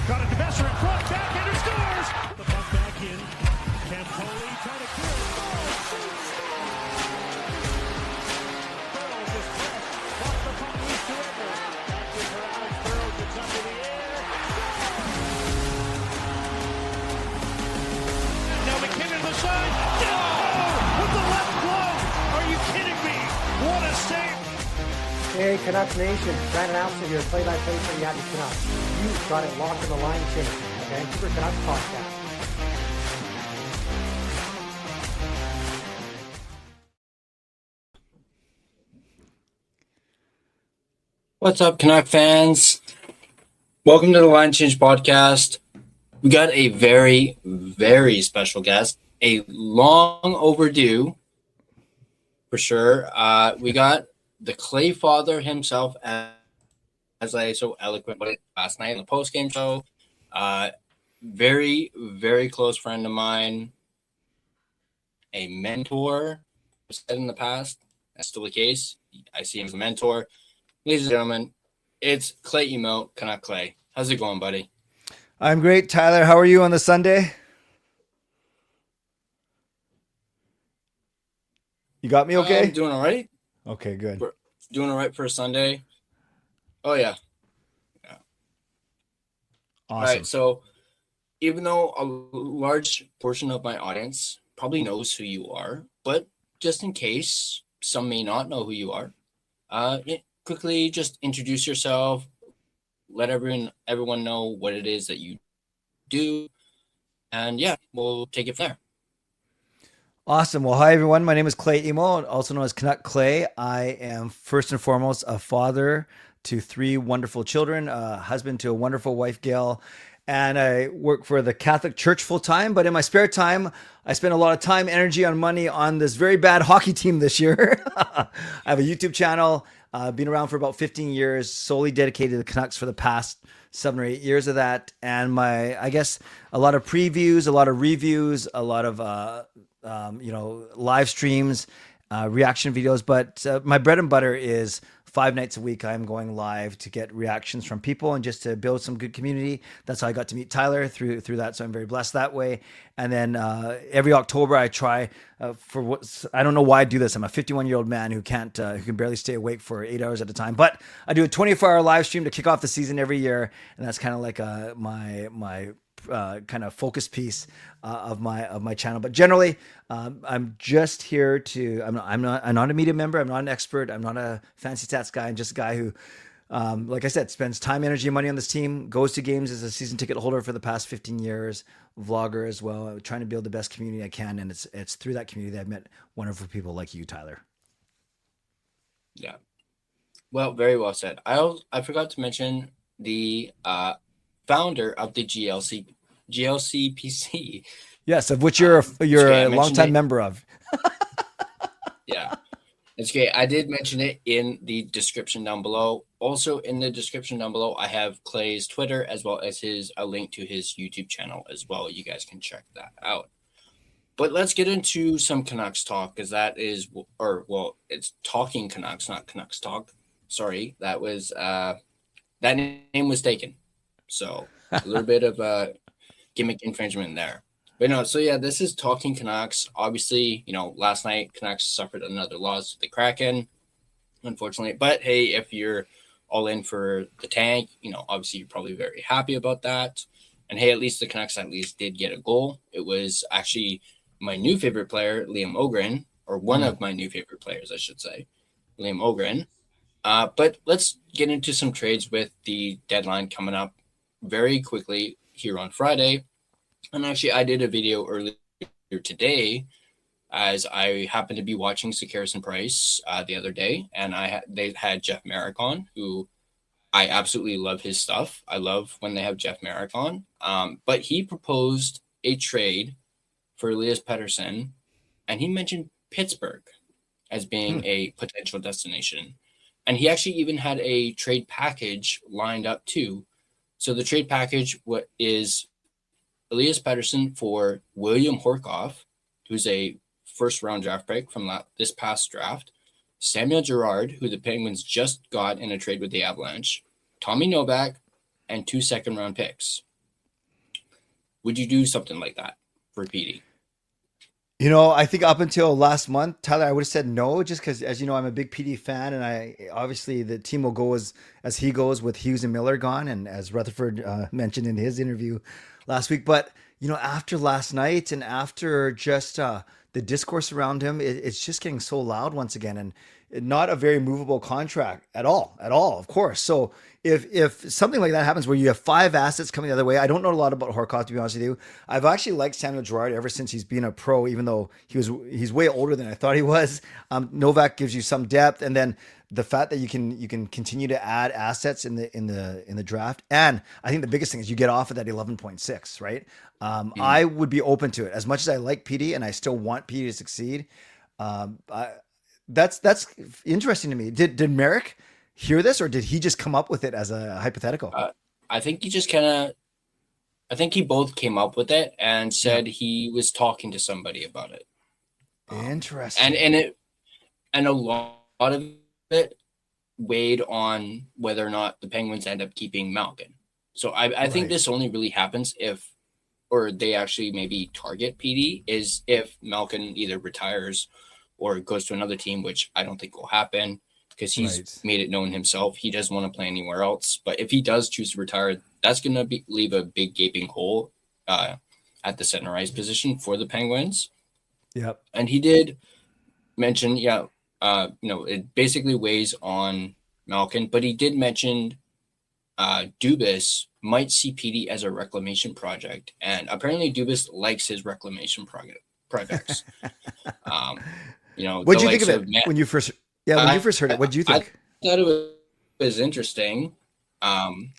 Got it to Messer in front, backhander scores! The puck back in. Campoli trying to clear it. Burrow just pressed. Off the puck loose to Edwards. Back to for Alex Burrow. Gets up in the air. Now McKinnon the side. No! With the left glove! Are you kidding me? What a save! Hey, Canucks Nation. Brandon Alston here, play-by-play for the Edmonton Canucks. You've got it locked in the line change. The Vancouver Canucks podcast. What's up, Canuck fans? Welcome to the Line Change podcast. We got a very, very special guest. A long overdue, for sure. We got the Clay Father himself, as I so eloquently put it last night in the post-game show. Very, very close friend of mine. A mentor, I've said in the past. That's still the case. I see him as a mentor. Ladies and gentlemen, it's Clay Emo, Canuck Clay. How's it going, buddy? I'm great, Tyler. How are you on the Sunday? You got me okay? I'm doing all right. Okay, good. We're doing all right for a Sunday. Oh, yeah. Awesome. All right, so even though a large portion of my audience probably knows who you are, but just in case some may not know who you are, quickly just introduce yourself, let everyone know what it is that you do, and yeah, we'll take it from there. Awesome. Well, hi, everyone. My name is Clay Emo, also known as Canuck Clay. I am first and foremost a father to 3 wonderful children, a husband to a wonderful wife, Gail, and I work for the Catholic Church full time. But in my spare time, I spend a lot of time, energy, and money on this very bad hockey team this year. I have a YouTube channel, been around for about 15 years, solely dedicated to the Canucks for the past 7 or 8 years of that. And I guess a lot of previews, a lot of reviews, a lot of live streams, reaction videos. But my bread and butter is 5 nights a week. I'm going live to get reactions from people and just to build some good community. That's how I got to meet Tyler through that. So I'm very blessed that way. And then every October I try I don't know why I do this. I'm a 51-year-old man who can barely stay awake for 8 hours at a time, but I do a 24-hour live stream to kick off the season every year. And that's kind of like my kind of focus piece of my channel. But generally, I'm just here to. I'm not a media member. I'm not an expert. I'm not a fancy stats guy. I'm just a guy who, like I said, spends time, energy, and money on this team. Goes to games as a season ticket holder for the past 15 years. Vlogger as well. I'm trying to build the best community I can, and it's through that community that I've met wonderful people like you, Tyler. Yeah. Well, very well said. I forgot to mention the founder of the GLCPC. Yes, of which you're a longtime member of. Yeah, it's great. I did mention it in the description down below. Also, in the description down below, I have Clay's Twitter as well as a link to his YouTube channel as well. You guys can check that out. But let's get into some Canucks talk, because it's Talking Canucks, not Canucks Talk. Sorry, that name was taken. So a little bit of a gimmick infringement there. But no, so yeah, this is Talking Canucks. Obviously, last night Canucks suffered another loss to the Kraken, unfortunately. But hey, if you're all in for the tank, obviously you're probably very happy about that. And hey, at least the Canucks did get a goal. It was actually my new favorite player, Liam Ogren, or one of my new favorite players, I should say, Liam Ogren. But let's get into some trades with the deadline coming up very quickly here on Friday. And actually, I did a video earlier today as I happened to be watching Sekeres and Price the other day, and they had Jeff Marek on, who I absolutely love his stuff. I love when they have Jeff Marek on. But he proposed a trade for Elias Pettersson, and he mentioned Pittsburgh as being a potential destination. And he actually even had a trade package lined up too. So the trade package is Elias Pettersson for William Horkoff, who's a first-round draft pick from this past draft, Samuel Girard, who the Penguins just got in a trade with the Avalanche, Tommy Novak, and 2 second-round picks. Would you do something like that for PD? You know, I think up until last month, Tyler, I would have said no, just because, as you know, I'm a big PD fan, and I obviously the team will go as he goes with Hughes and Miller gone, and as Rutherford mentioned in his interview last week. But you know, after last night and after just the discourse around him, it's just getting so loud once again, and not a very movable contract at all, of course. So if something like that happens where you have 5 assets coming the other way, I don't know a lot about Horcoff, to be honest with you. I've actually liked Samuel Girard ever since he's been a pro, even though he's way older than I thought he was. Novak gives you some depth, and then the fact that you can continue to add assets in the draft, and I think the biggest thing is you get off of that 11.6, right? I would be open to it as much as I like PD, and I still want PD to succeed. That's interesting to me. Did Merrick hear this, or did he just come up with it as a hypothetical? I think he just I think he both came up with it and said he was talking to somebody about it. Interesting. And a lot of it weighed on whether or not the Penguins end up keeping Malkin. So I think this only really happens or they actually maybe target PD, is if Malkin either retires or goes to another team, which I don't think will happen because he's made it known himself. He doesn't want to play anywhere else. But if he does choose to retire, that's going to leave a big gaping hole at the center ice position for the Penguins. Yep. And he did mention, it basically weighs on Malkin, but he did mention Dubas might see PD as a reclamation project. And apparently Dubas likes his reclamation projects. What did you think of it when you first? Yeah, when you first heard it, what did you think? I thought it was interesting. I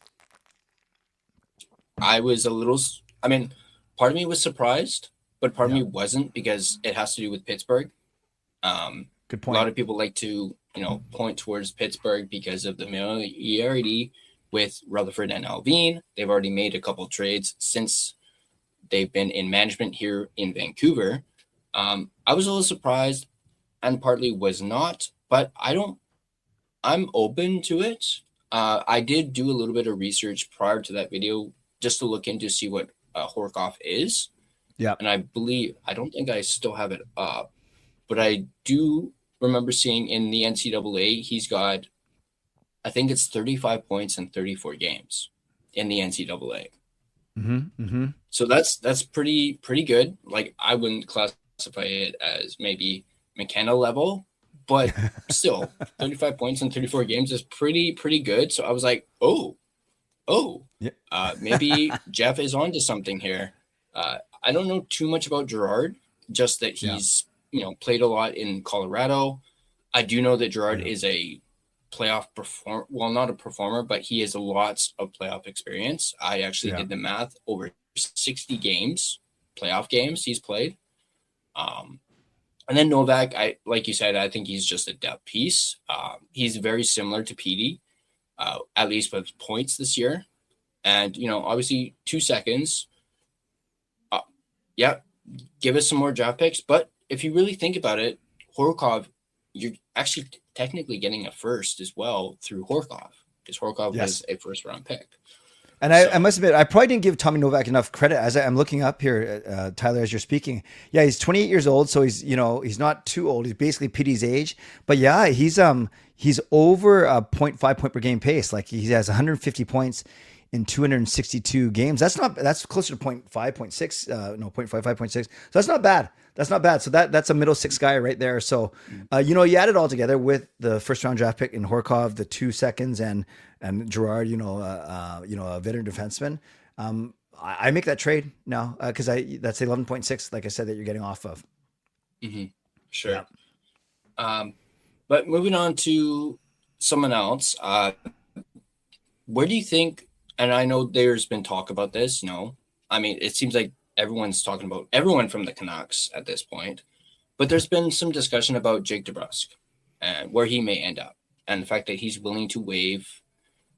was part of me was surprised, but part of me wasn't, because it has to do with Pittsburgh. Good point. A lot of people like to, point towards Pittsburgh because of the familiarity with Rutherford and Alvin. They've already made a couple trades since they've been in management here in Vancouver. I was a little surprised, and partly was not, but I'm open to it. I did do a little bit of research prior to that video just to look into see what Horcoff is. Yeah. And I don't think I still have it up, but I do remember seeing in the NCAA, he's got, I think it's 35 points in 34 games in the NCAA. Mm-hmm. Mm-hmm. So that's pretty good. Like, I wouldn't classify it as maybe McKenna level, but still 35 points in 34 games is pretty good. So I was like, maybe Jeff is onto something here. I don't know too much about Girard, just that he's played a lot in Colorado. I do know that Girard is a playoff performer. Well, not a performer, but he has lots of playoff experience. I actually did the math, over 60 games, playoff games he's played. And then Novak, like you said, I think he's just a depth piece. He's very similar to PD, at least with points this year. And, obviously 2 seconds. Give us some more draft picks. But if you really think about it, Horcoff, you're actually technically getting a first as well through Horcoff, because Horcoff was a first-round pick. And I must admit, I probably didn't give Tommy Novak enough credit as I'm looking up here, Tyler, as you're speaking. Yeah, he's 28 years old, so he's not too old. He's basically PD's age. But yeah, he's over a 0.5 point per game pace. Like, he has 150 points in 262 games. That's closer to 0.5, 0.6, 0.55, 0.6. So that's not bad. So that's a middle six guy right there. So, you add it all together with the first round draft pick in Horcoff, the 2 seconds, and Girard, a veteran defenseman. I make that trade now because that's 11.6, like I said, that you're getting off of. Mm-hmm. Sure. Yeah. But moving on to someone else, where do you think? And I know there's been talk about this. It seems like everyone's talking about everyone from the Canucks at this point, but there's been some discussion about Jake DeBrusk and where he may end up, and the fact that he's willing to waive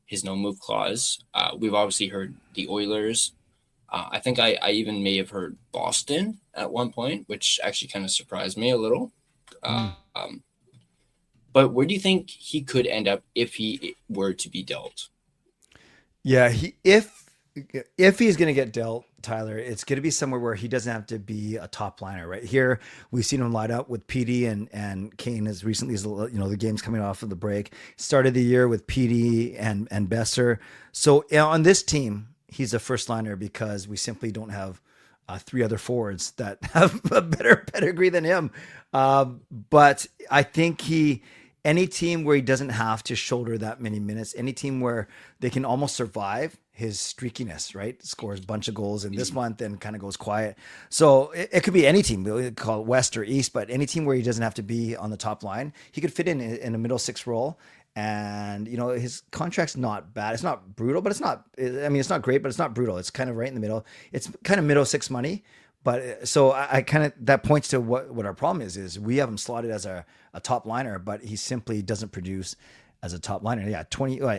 his no-move clause. We've obviously heard the Oilers. I think I even may have heard Boston at one point, which actually kind of surprised me a little. But where do you think he could end up if he were to be dealt? Yeah, if he's going to get dealt, Tyler, it's going to be somewhere where he doesn't have to be a top liner. Right here, we've seen him light up with PD and Kane as recently as the games coming off of the break. Started the year with PD and Besser. So on this team, he's a first liner because we simply don't have three other forwards that have a better pedigree than him. But I think any team where he doesn't have to shoulder that many minutes, any team where they can almost survive his streakiness, right? Scores a bunch of goals in this month and kind of goes quiet. So it could be any team, we call it West or East, but any team where he doesn't have to be on the top line, he could fit in a middle six role. And, his contract's not bad. It's not brutal, but it's not great, but it's not brutal. It's kind of right in the middle. It's kind of middle six money. But so I kind of, that points to what our problem is we have him slotted as a top liner, but he simply doesn't produce as a top liner. Yeah.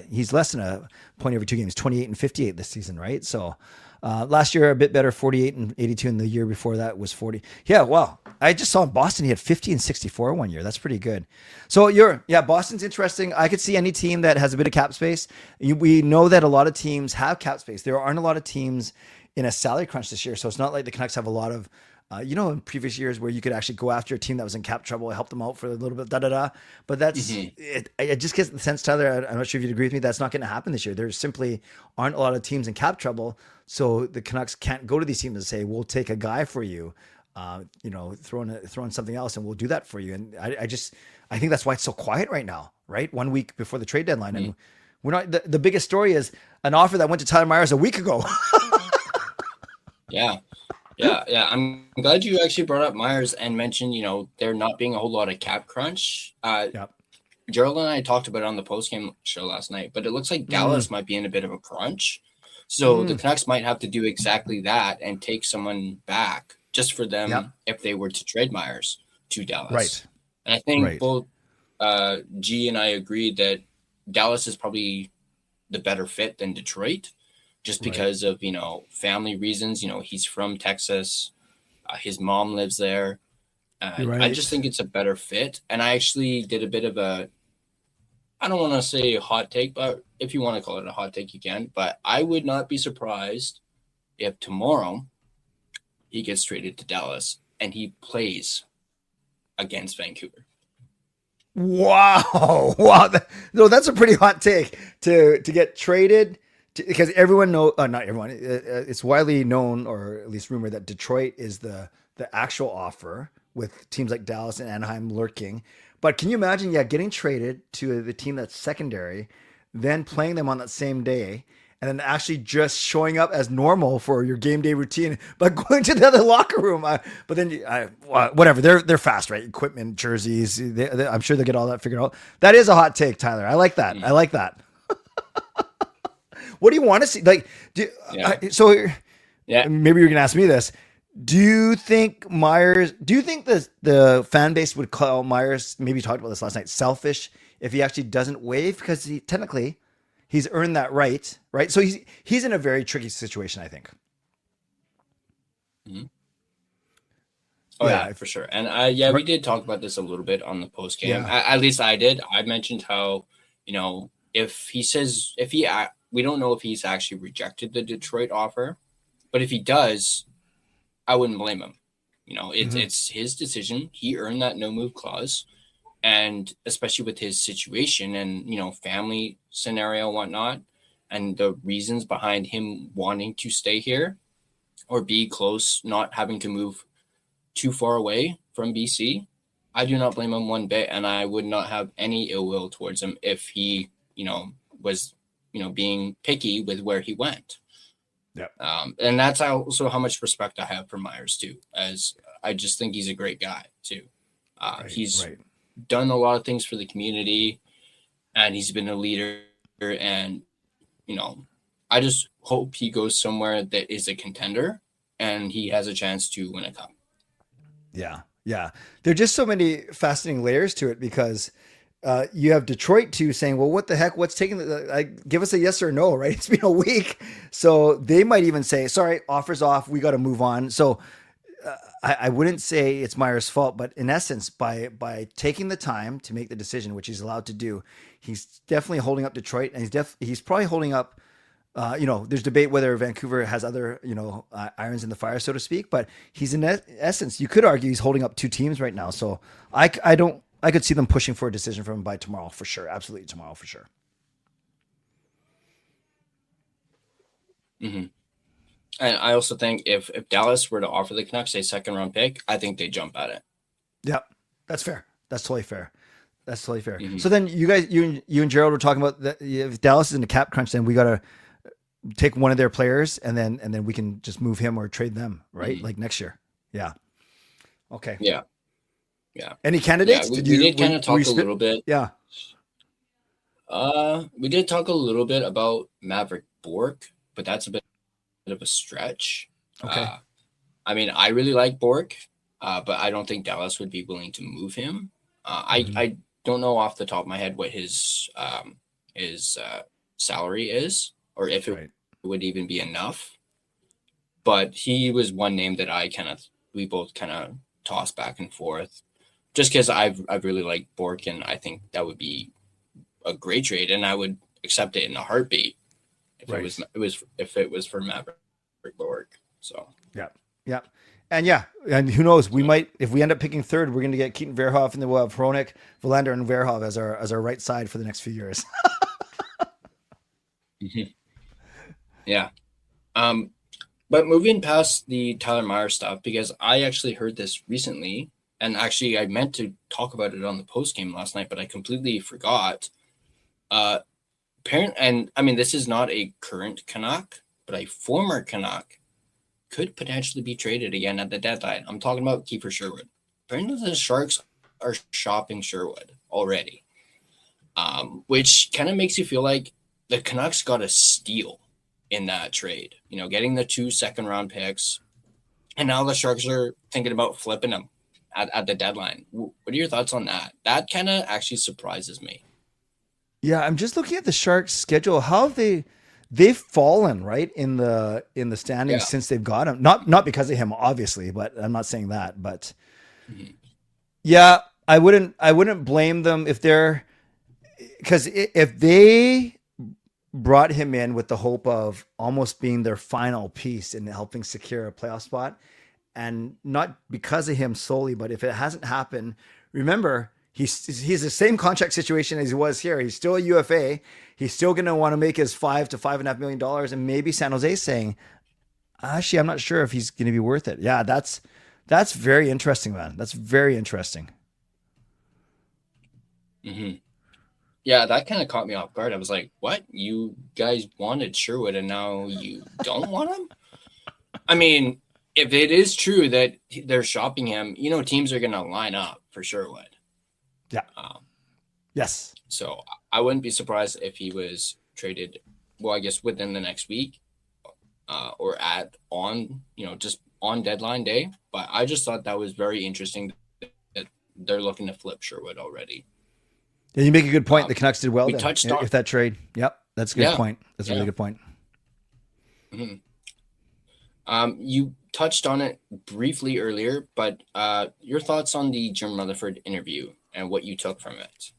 He's less than a point every two games, 28 and 58 this season. Right. So, last year a bit better, 48 and 82. And the year before that was 40. Yeah. Well, I just saw in Boston, he had 50 and 64 one year. That's pretty good. So Boston's interesting. I could see any team that has a bit of cap space. We know that a lot of teams have cap space. There aren't a lot of teams in a salary crunch this year. So it's not like the Canucks have a lot of, in previous years where you could actually go after a team that was in cap trouble, help them out for a little bit, But that's, it just gets the sense, Tyler, I'm not sure if you'd agree with me, that's not going to happen this year. There simply aren't a lot of teams in cap trouble. So the Canucks can't go to these teams and say, we'll take a guy for you, throw in something else and we'll do that for you. And I think that's why it's so quiet right now, right? 1 week before the trade deadline. And we're not, the biggest story is an offer that went to Tyler Myers a week ago. Yeah. I'm glad you actually brought up Myers and mentioned, there not being a whole lot of cap crunch. Gerald and I talked about it on the postgame show last night, but it looks like Dallas might be in a bit of a crunch. So the Canucks might have to do exactly that and take someone back just for them if they were to trade Myers to Dallas. Right. And I think both G and I agreed that Dallas is probably the better fit than Detroit. Just because of, family reasons. He's from Texas. His mom lives there. I just think it's a better fit. And I actually did a bit of I don't want to say a hot take, but if you want to call it a hot take, you can. But I would not be surprised if tomorrow he gets traded to Dallas and he plays against Vancouver. Wow. That's a pretty hot take to get traded. Because everyone not everyone, it's widely known, or at least rumored, that Detroit is the actual offer, with teams like Dallas and Anaheim lurking. But can you imagine, getting traded to the team that's secondary, then playing them on that same day, and then actually just showing up as normal for your game day routine, but going to the other locker room. But then whatever, they're fast, right? Equipment, jerseys. I'm sure they'll get all that figured out. That is a hot take, Tyler. I like that. I like that. What do you want to see? Maybe you're going to ask me this. Do you think the fan base would call Myers, maybe you talked about this last night, selfish if he actually doesn't waive? Because he's earned that right? So he's in a very tricky situation, I think. Mm-hmm. Oh yeah, for sure. And we did talk about this a little bit on the post game. At least I did. I mentioned how, we don't know if he's actually rejected the Detroit offer, but if he does, I wouldn't blame him. It's his decision. He earned that no move clause, and especially with his situation and, family scenario and whatnot, and the reasons behind him wanting to stay here or be close, not having to move too far away from BC, I do not blame him one bit. And I would not have any ill will towards him if he, was being picky with where he went. Yeah. And that's also how much respect I have for Myers too, as I just think he's a great guy too. He's done a lot of things for the community, and he's been a leader, and, I just hope he goes somewhere that is a contender and he has a chance to win a cup. Yeah. Yeah. There are just so many fascinating layers to it, because you have Detroit too saying, well, what the heck, what's taking give us a yes or no, right? It's been a week. So they might even say, sorry, offer's off. We got to move on. So I wouldn't say it's Myers' fault, but in essence, by taking the time to make the decision, which he's allowed to do, he's definitely holding up Detroit, and he's probably holding up There's debate whether Vancouver has other, irons in the fire, so to speak, but he's in essence, you could argue he's holding up two teams right now. So I could see them pushing for a decision from him by tomorrow for sure. Absolutely tomorrow for sure. Mm-hmm. And I also think if Dallas were to offer the Canucks a second round pick, I think they jump at it. Yeah, that's fair. That's totally fair. Mm-hmm. So then you guys, you and Gerald were talking about that if Dallas is in a cap crunch, then we got to take one of their players and then we can just move him or trade them, right? Mm-hmm. Like next year. Yeah. Okay. Yeah. Any candidates? We did kind of talk a little bit. Yeah. We did talk a little bit about Maverick Bork, but that's a bit of a stretch. Okay. I really like Bork, but I don't think Dallas would be willing to move him. I don't know off the top of my head what his salary is, or if it would even be enough. But he was one name that we both kind of tossed back and forth, just because I've really liked Bork, and I think that would be a great trade, and I would accept it in a heartbeat if it was for Maverick Bork. So yeah. And who knows? We might, if we end up picking third, we're going to get Keaton Verhoff, and then we'll have Hronek, Verlander, and Verhoff as our right side for the next few years. Mm-hmm. Yeah. But moving past the Tyler Myers stuff, because I actually heard this recently, and actually I meant to talk about it on the post game last night, but I completely forgot. This is not a current Canuck, but a former Canuck could potentially be traded again at the deadline. I'm talking about Kiefer Sherwood. Apparently the Sharks are shopping Sherwood already, which kind of makes you feel like the Canucks got a steal in that trade. Getting the 2 second-round picks, and now the Sharks are thinking about flipping them at the deadline. What are your thoughts on that? That kind of actually surprises me. Yeah, I'm just looking at the Sharks' schedule. How have they've fallen right in the standings since they've got him. Not because of him, obviously, but I'm not saying that. But yeah, I wouldn't blame them if they brought him in with the hope of almost being their final piece in helping secure a playoff spot, and not because of him solely, but if it hasn't happened, remember. He's the same contract situation as he was here. He's still a UFA. He's still going to want to make his $5 to $5.5 million. And maybe San Jose saying, actually, I'm not sure if he's going to be worth it. Yeah, that's very interesting, man. That's very interesting. Mm-hmm. Yeah, that kind of caught me off guard. I was like, what? You guys wanted Sherwood and now you don't want him? If it is true that they're shopping him, teams are going to line up for Sherwood. Yeah. Yes. So I wouldn't be surprised if he was traded, I guess within the next week, or just on deadline day. But I just thought that was very interesting that they're looking to flip Sherwood already. Yeah, you make a good point. The Canucks did well. Touched if that trade. Yep, that's a good point. That's a really good point. Mm-hmm. You touched on it briefly earlier, but your thoughts on the Jim Rutherford interview and what you took from it?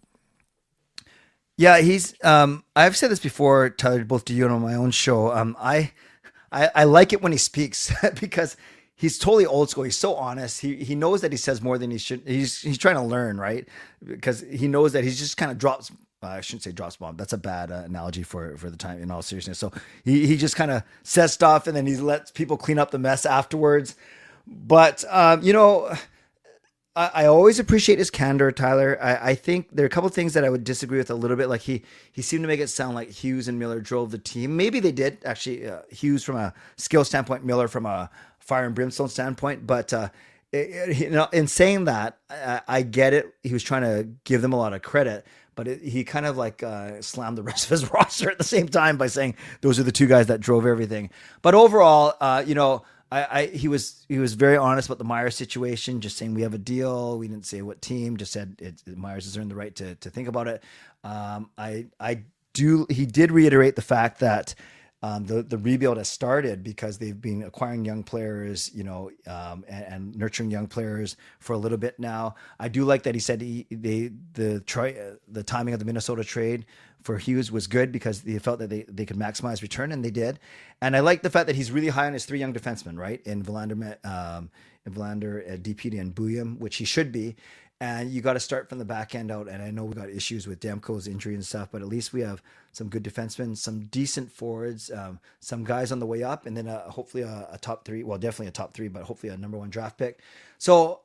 Yeah, he's. I've said this before, Tyler, both to you and on my own show. I like it when he speaks because he's totally old school. He's so honest. He knows that he says more than he should. He's trying to learn, right? Because he knows that he's just kind of drops. I shouldn't say drops bomb. That's a bad analogy for the time. In all seriousness, so he just kind of says stuff and then he lets people clean up the mess afterwards. But I always appreciate his candor, Tyler. I think there are a couple of things that I would disagree with a little bit. Like he seemed to make it sound like Hughes and Miller drove the team. Maybe they did actually. Hughes from a skill standpoint, Miller from a fire and brimstone standpoint. But in saying that, I get it. He was trying to give them a lot of credit, but he kind of like slammed the rest of his roster at the same time by saying those are the two guys that drove everything. But overall, he was very honest about the Myers situation, just saying we have a deal. We didn't say what team, just said Myers has earned the right to think about it. He did reiterate the fact that The rebuild has started because they've been acquiring young players, and nurturing young players for a little bit now. I do like that he said the timing of the Minnesota trade for Hughes was good because they felt that they could maximize return, and they did. And I like the fact that he's really high on his 3 young defensemen, right? In Verlander, DPD, and Bouillon, which he should be. And you got to start from the back end out. And I know we got issues with Demko's injury and stuff, but at least we have some good defensemen, some decent forwards, some guys on the way up, and then hopefully a top 3. Well, definitely a top 3, but hopefully a number 1 draft pick. So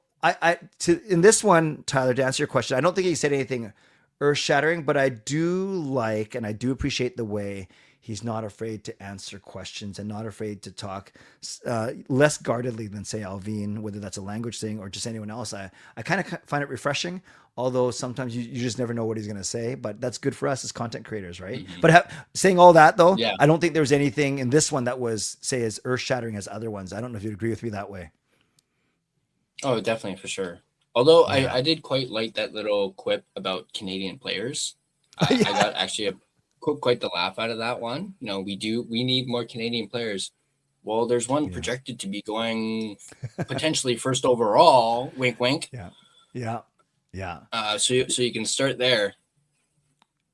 in this one, Tyler, to answer your question, I don't think he said anything earth shattering, but I do like and I do appreciate the way he's not afraid to answer questions and not afraid to talk less guardedly than, say, Alvin, whether that's a language thing or just anyone else. I kind of find it refreshing, although sometimes you just never know what he's going to say, but that's good for us as content creators, right? Mm-hmm. But saying all that, though, yeah. I don't think there was anything in this one that was, say, as earth-shattering as other ones. I don't know if you'd agree with me that way. Oh, definitely, for sure. Although yeah. I did quite like that little quip about Canadian players. I got actually quite the laugh out of that one. We need more Canadian players. Well, there's one projected to be going potentially first overall. Wink, wink. Yeah. So you can start there.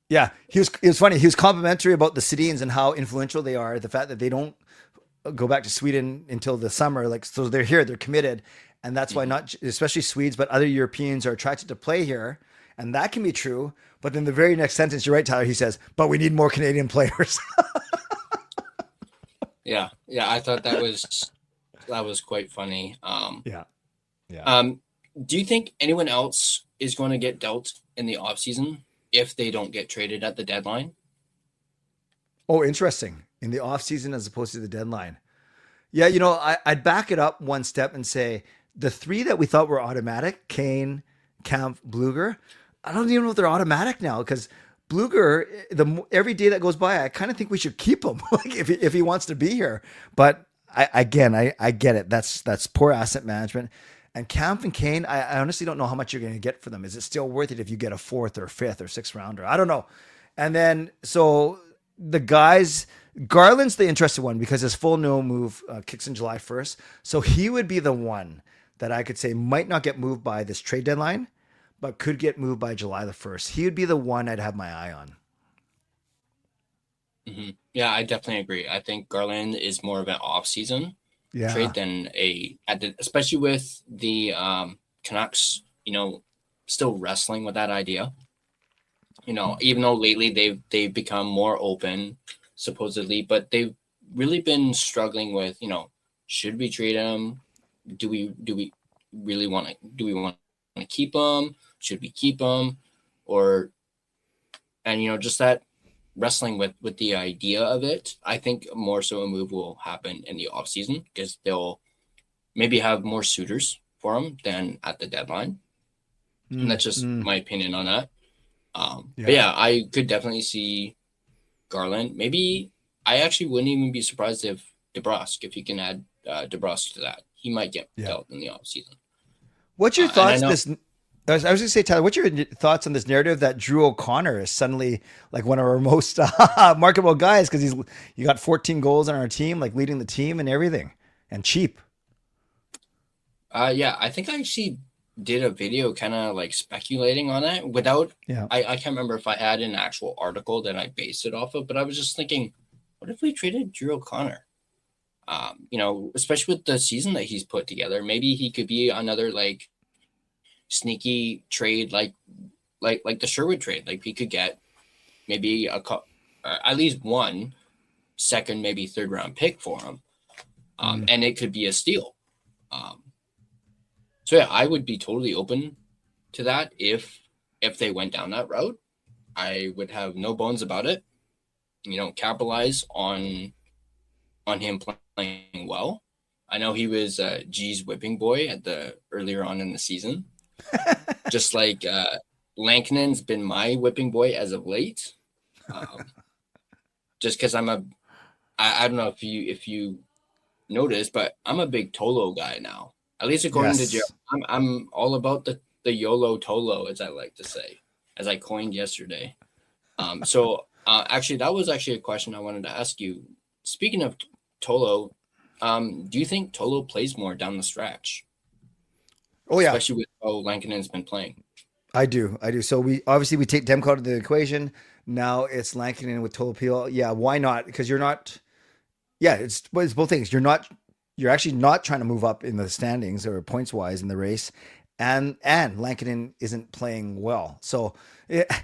Yeah, it was funny. He was complimentary about the Sedins and how influential they are. The fact that they don't go back to Sweden until the summer, so they're here, they're committed, and that's why not especially Swedes, but other Europeans are attracted to play here. And that can be true. But in the very next sentence, you're right, Tyler, he says, but we need more Canadian players. Yeah. I thought that was quite funny. Yeah. Do you think anyone else is going to get dealt in the offseason if they don't get traded at the deadline? Oh, interesting. In the offseason as opposed to the deadline. Yeah, I'd back it up one step and say the 3 that we thought were automatic, Kane, Kampf, Bluger, I don't even know if they're automatic now, because Bluger, every day that goes by, I kind of think we should keep him if he wants to be here. But I get it. That's poor asset management. And Kampf and Kane, I honestly don't know how much you're going to get for them. Is it still worth it if you get a 4th or 5th or 6th rounder? I don't know. And then, so the guys, Garland's the interesting one because his full no move kicks in July 1st. So he would be the one that I could say might not get moved by this trade deadline, but could get moved by July the 1st. He would be the one I'd have my eye on. Mm-hmm. Yeah, I definitely agree. I think Garland is more of an off-season trade than especially with the Canucks, still wrestling with that idea. Even though lately they've become more open, supposedly, but they've really been struggling with, should we trade him? Do we really want to keep him? Should we keep him? Just that wrestling with the idea of it. I think more so a move will happen in the offseason because they'll maybe have more suitors for him than at the deadline. And that's just my opinion on that. But yeah, I could definitely see Garland. Maybe I actually wouldn't even be surprised if if you can add DeBrusque to that. He might get dealt in the offseason. What's your thoughts? I was going to say, Tyler, what's your thoughts on this narrative that Drew O'Connor is suddenly like one of our most marketable guys because you got 14 goals on our team, like leading the team and everything, and cheap? Yeah, I think I actually did a video kind of like speculating on it without. Yeah. I can't remember if I had an actual article that I based it off of, but I was just thinking, what if we traded Drew O'Connor? Especially with the season that he's put together, maybe he could be another like sneaky trade, like the Sherwood trade. Like he could get maybe at least 1 second, maybe 3rd round pick for him, and it could be a steal. So yeah, I would be totally open to that if they went down that route. I would have no bones about it. Capitalize on him playing well. I know he was G's whipping boy earlier on in the season. Just like Lankinen's been my whipping boy as of late. Just because I don't know if you noticed, but I'm a big Tolo guy now. At least according to Joe, I'm all about the YOLO Tolo, as I like to say, as I coined yesterday. So actually, that was actually a question I wanted to ask you. speaking of Tolo, do you think Tolo plays more down the stretch? Oh yeah, Especially with how Lankinen's been playing. I do. So we take Demko out of the equation. Now it's Lankinen with Tolopilo. Yeah, why not? Because you're not. Yeah, it's both things. You're actually not trying to move up in the standings or points wise in the race, and Lankinen isn't playing well. So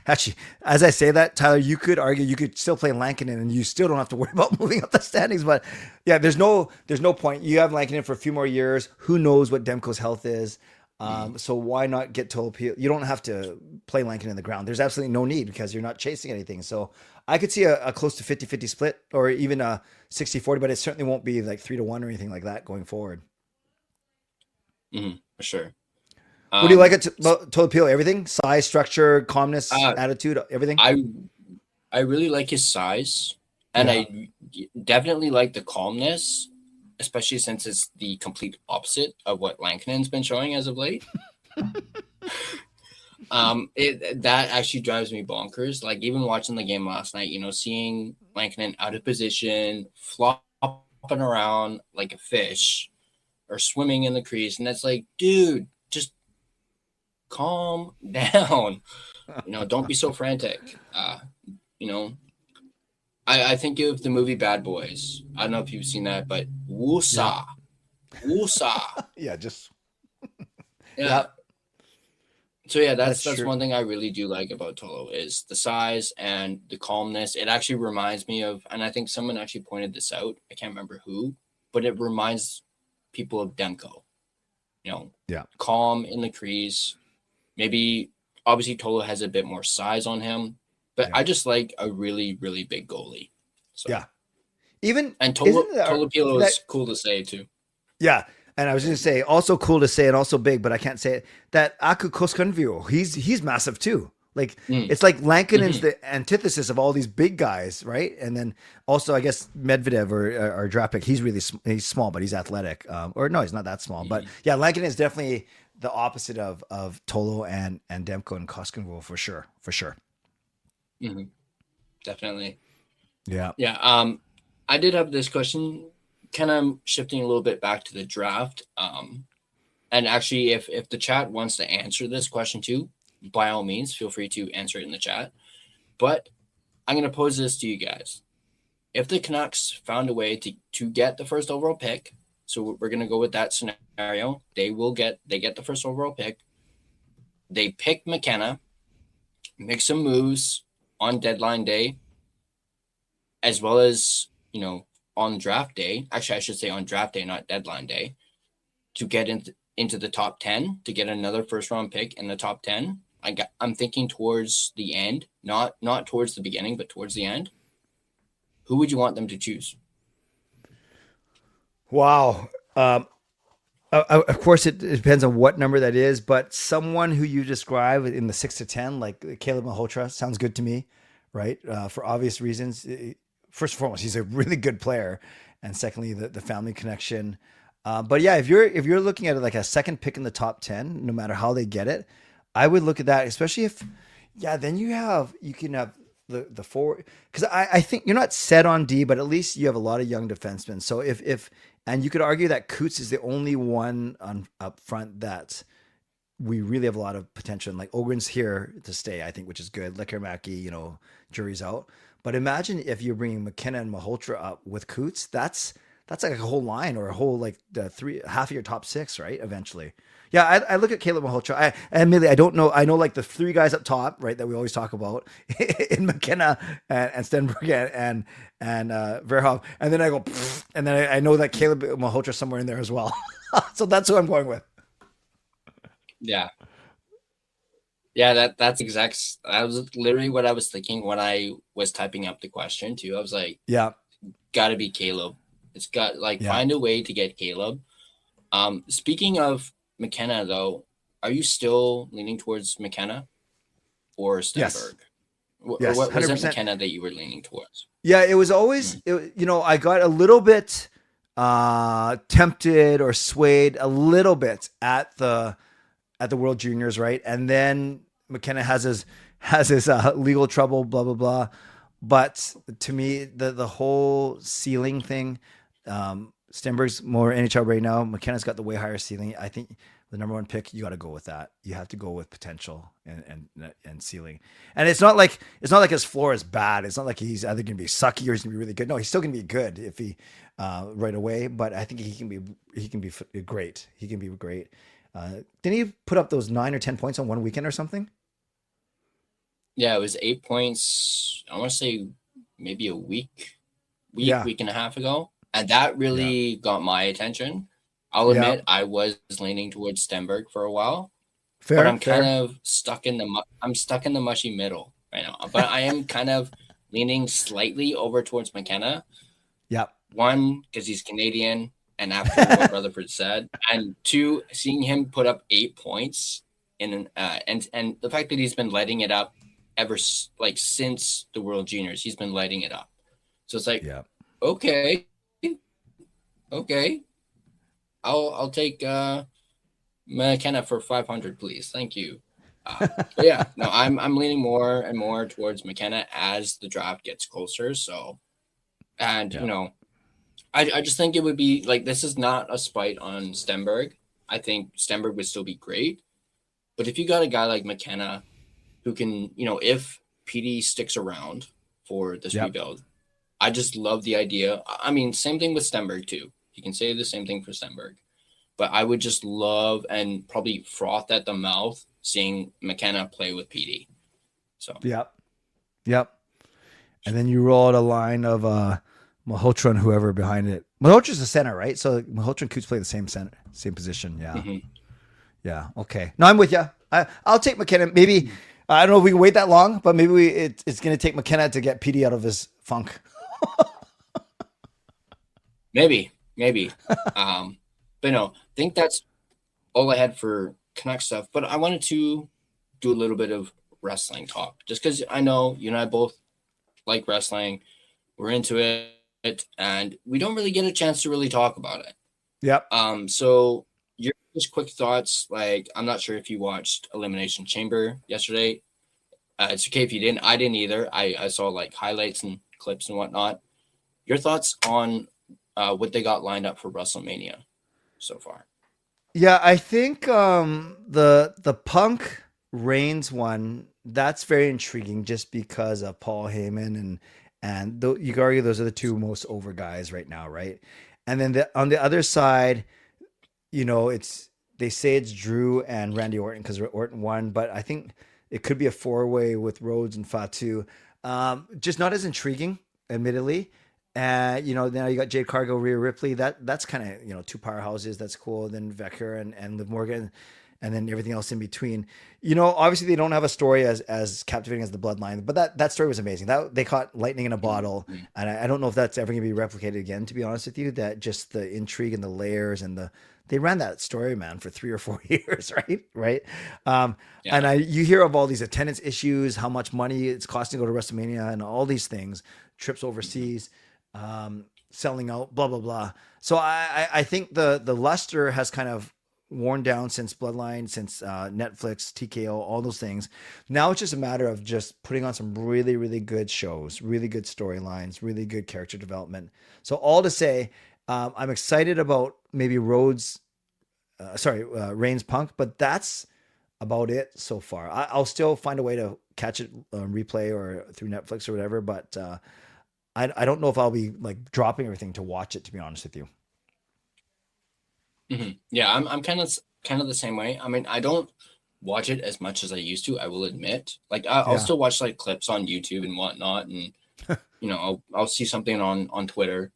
actually, as I say that, Tyler, you could argue you could still play Lankinen and you still don't have to worry about moving up the standings. But yeah, there's no point. You have Lankinen for a few more years. Who knows what Demko's health is? So why not get Tolopilo? You don't have to play Lankinen in the ground. There's absolutely no need because you're not chasing anything. So I could see a close to 50-50 split or even a 60-40, but it certainly won't be like 3-1 or anything like that going forward. For sure. What do you like at Tolopilo? Everything? Size, structure, calmness, attitude, everything? I really like his size, and I definitely like the calmness, especially since it's the complete opposite of what Lankinen's been showing as of late. That actually drives me bonkers. Like even watching the game last night, seeing Lankinen out of position, flopping around like a fish or swimming in the crease. And that's like, dude, just calm down. Don't be so frantic. I think of the movie Bad Boys. I don't know if you've seen that, but woosah. Yeah, just yeah. So yeah, that's one thing I really do like about Tolo is the size and the calmness. It actually reminds me of, and I think someone actually pointed this out. I can't remember who, but it reminds people of Demko. Calm in the crease. Maybe obviously Tolo has a bit more size on him, but I just like a really, really big goalie. So. Yeah. Even and Tolopilo is cool to say too. Yeah. And I was going to say, also cool to say and also big, but I can't say it. That Aku Koskanvio, he's massive too. Like it's like Lankinen's the antithesis of all these big guys, right? And then also I guess Medvedev or draft pick, he's small, but he's athletic. Or no, he's not that small. But yeah, Lankinen is definitely the opposite of Tolo and Demko and Koskanvio for sure. Mm-hmm. Definitely. Yeah. Yeah. I did have this question. Kind of shifting a little bit back to the draft. And actually, if the chat wants to answer this question too, by all means, feel free to answer it in the chat. But I'm going to pose this to you guys. If the Canucks found a way to get the first overall pick, so we're going to go with that scenario, they get the first overall pick. They pick McKenna, make some moves on deadline day, as well as, on draft day, actually I should say on draft day, not deadline day, to get into the top 10, to get another first round pick in the top 10. I'm thinking towards the end, not towards the beginning, but towards the end. Who would you want them to choose? Wow. Of course, it depends on what number that is, but someone who you describe in the 6 to 10, like Caleb Malhotra, sounds good to me, right? For obvious reasons. First and foremost, he's a really good player, and secondly, the family connection. But yeah, if you're looking at it like a second pick in the top 10, no matter how they get it, I would look at that, especially if, then you can have the forward, because I think you're not set on D, but at least you have a lot of young defensemen. So if and you could argue that Coots is the only one up front that we really have a lot of potential. And like Ogren's here to stay, I think, which is good. Lekkerimäki, jury's out. But imagine if you're bringing McKenna and Malhotra up with Coots, that's like a whole line or a whole like half of your top 6, right? Eventually. Yeah, I look at Caleb Malhotra. Admittedly, I don't know. I know like the 3 guys up top, right, that we always talk about in McKenna and Stenberg and Verhoeven. And then I go, and then I know that Caleb Malhotra somewhere in there as well. So that's who I'm going with. Yeah. Yeah, that's exact. That was literally what I was thinking when I was typing up the question too. I was like, yeah, got to be Caleb. It's got find a way to get Caleb. Speaking of McKenna, though, are you still leaning towards McKenna or Stenberg? Yes. Or what was it McKenna that you were leaning towards? Yeah, it was always, I got a little bit tempted or swayed a little bit at the World Juniors, right? And then McKenna has his legal trouble, blah, blah, blah. But to me, the whole ceiling thing, Stenberg's more NHL right now. McKenna's got the way higher ceiling. I think the number one pick, you got to go with that. You have to go with potential and ceiling. And it's not like his floor is bad. It's not like he's either going to be sucky or he's going to be really good. No, he's still going to be good if he right away. But I think he can be great. He can be great. Didn't he put up those 9 or 10 points on one weekend or something? Yeah, it was 8 points. I want to say maybe a week and a half ago. And that really got my attention. I'll admit I was leaning towards Stenberg for a while. But I'm kind of stuck in the mushy middle right now. But I am kind of leaning slightly over towards McKenna. Yep. One, because he's Canadian, and after what Rutherford said. And two, seeing him put up 8 points and the fact that he's been lighting it up ever since the World Juniors, he's been lighting it up. So it's like, okay, I'll take McKenna for 500, please. Thank you. But yeah, no, I'm leaning more and more towards McKenna as the draft gets closer. So, and you know, I just think it would be like, this is not a spite on Stenberg. I think Stenberg would still be great, but if you got a guy like McKenna who can, you know, if PD sticks around for this rebuild, I just love the idea. I mean, same thing with Stenberg too. You can say the same thing for Stenberg, but I would just love and probably froth at the mouth seeing McKenna play with PD. So yep. And then you roll out a line of Malhotra and whoever behind it. Malhotra's the center, right? So Malhotra and Coots play the same position. Yeah. Mm-hmm. Yeah. Okay. No, I'm with you. I'll take McKenna. Maybe I don't know if we can wait that long, but maybe it's going to take McKenna to get PD out of his funk. Maybe. But no, I think that's all I had for Canuck stuff. But I wanted to do a little bit of wrestling talk, just because I know you and I both like wrestling. We're into it, and we don't really get a chance to really talk about it. Yep. So your just quick thoughts. Like, I'm not sure if you watched Elimination Chamber yesterday. It's okay if you didn't. I didn't either. I saw like highlights and clips and whatnot. Your thoughts on what they got lined up for WrestleMania so far? Yeah, I think the Punk Reigns one, that's very intriguing just because of Paul Heyman and you could argue those are the two most over guys right now, right? And then on the other side, you know, they say it's Drew and Randy Orton because Orton won, but I think it could be a 4-way with Rhodes and Fatu. Just not as intriguing, admittedly. You know, now you got Jade Cargill, Rhea Ripley. That's kind of, you know, two powerhouses. That's cool. Then Vecchia and Liv Morgan, and then everything else in between. You know, obviously they don't have a story as captivating as the Bloodline, but that story was amazing. That they caught lightning in a bottle, and I don't know if that's ever going to be replicated again. To be honest with you, that just the intrigue and the layers and they ran that story, man, for 3 or 4 years, right? And you hear of all these attendance issues, how much money it's costing to go to WrestleMania, and all these things, trips overseas. Selling out, blah, blah, blah. So I think the luster has kind of worn down since Bloodline, since Netflix, TKO, all those things. Now it's just a matter of just putting on some really, really good shows, really good storylines, really good character development. So all to say, I'm excited about maybe Reigns Punk, but that's about it so far. I'll still find a way to catch it on replay or through Netflix or whatever, but I don't know if I'll be like dropping everything to watch it, to be honest with you. Mm-hmm. Yeah, I'm kind of the same way. I mean, I don't watch it as much as I used to, I will admit. Like I'll still watch like clips on YouTube and whatnot, and you know, I'll see something on Twitter.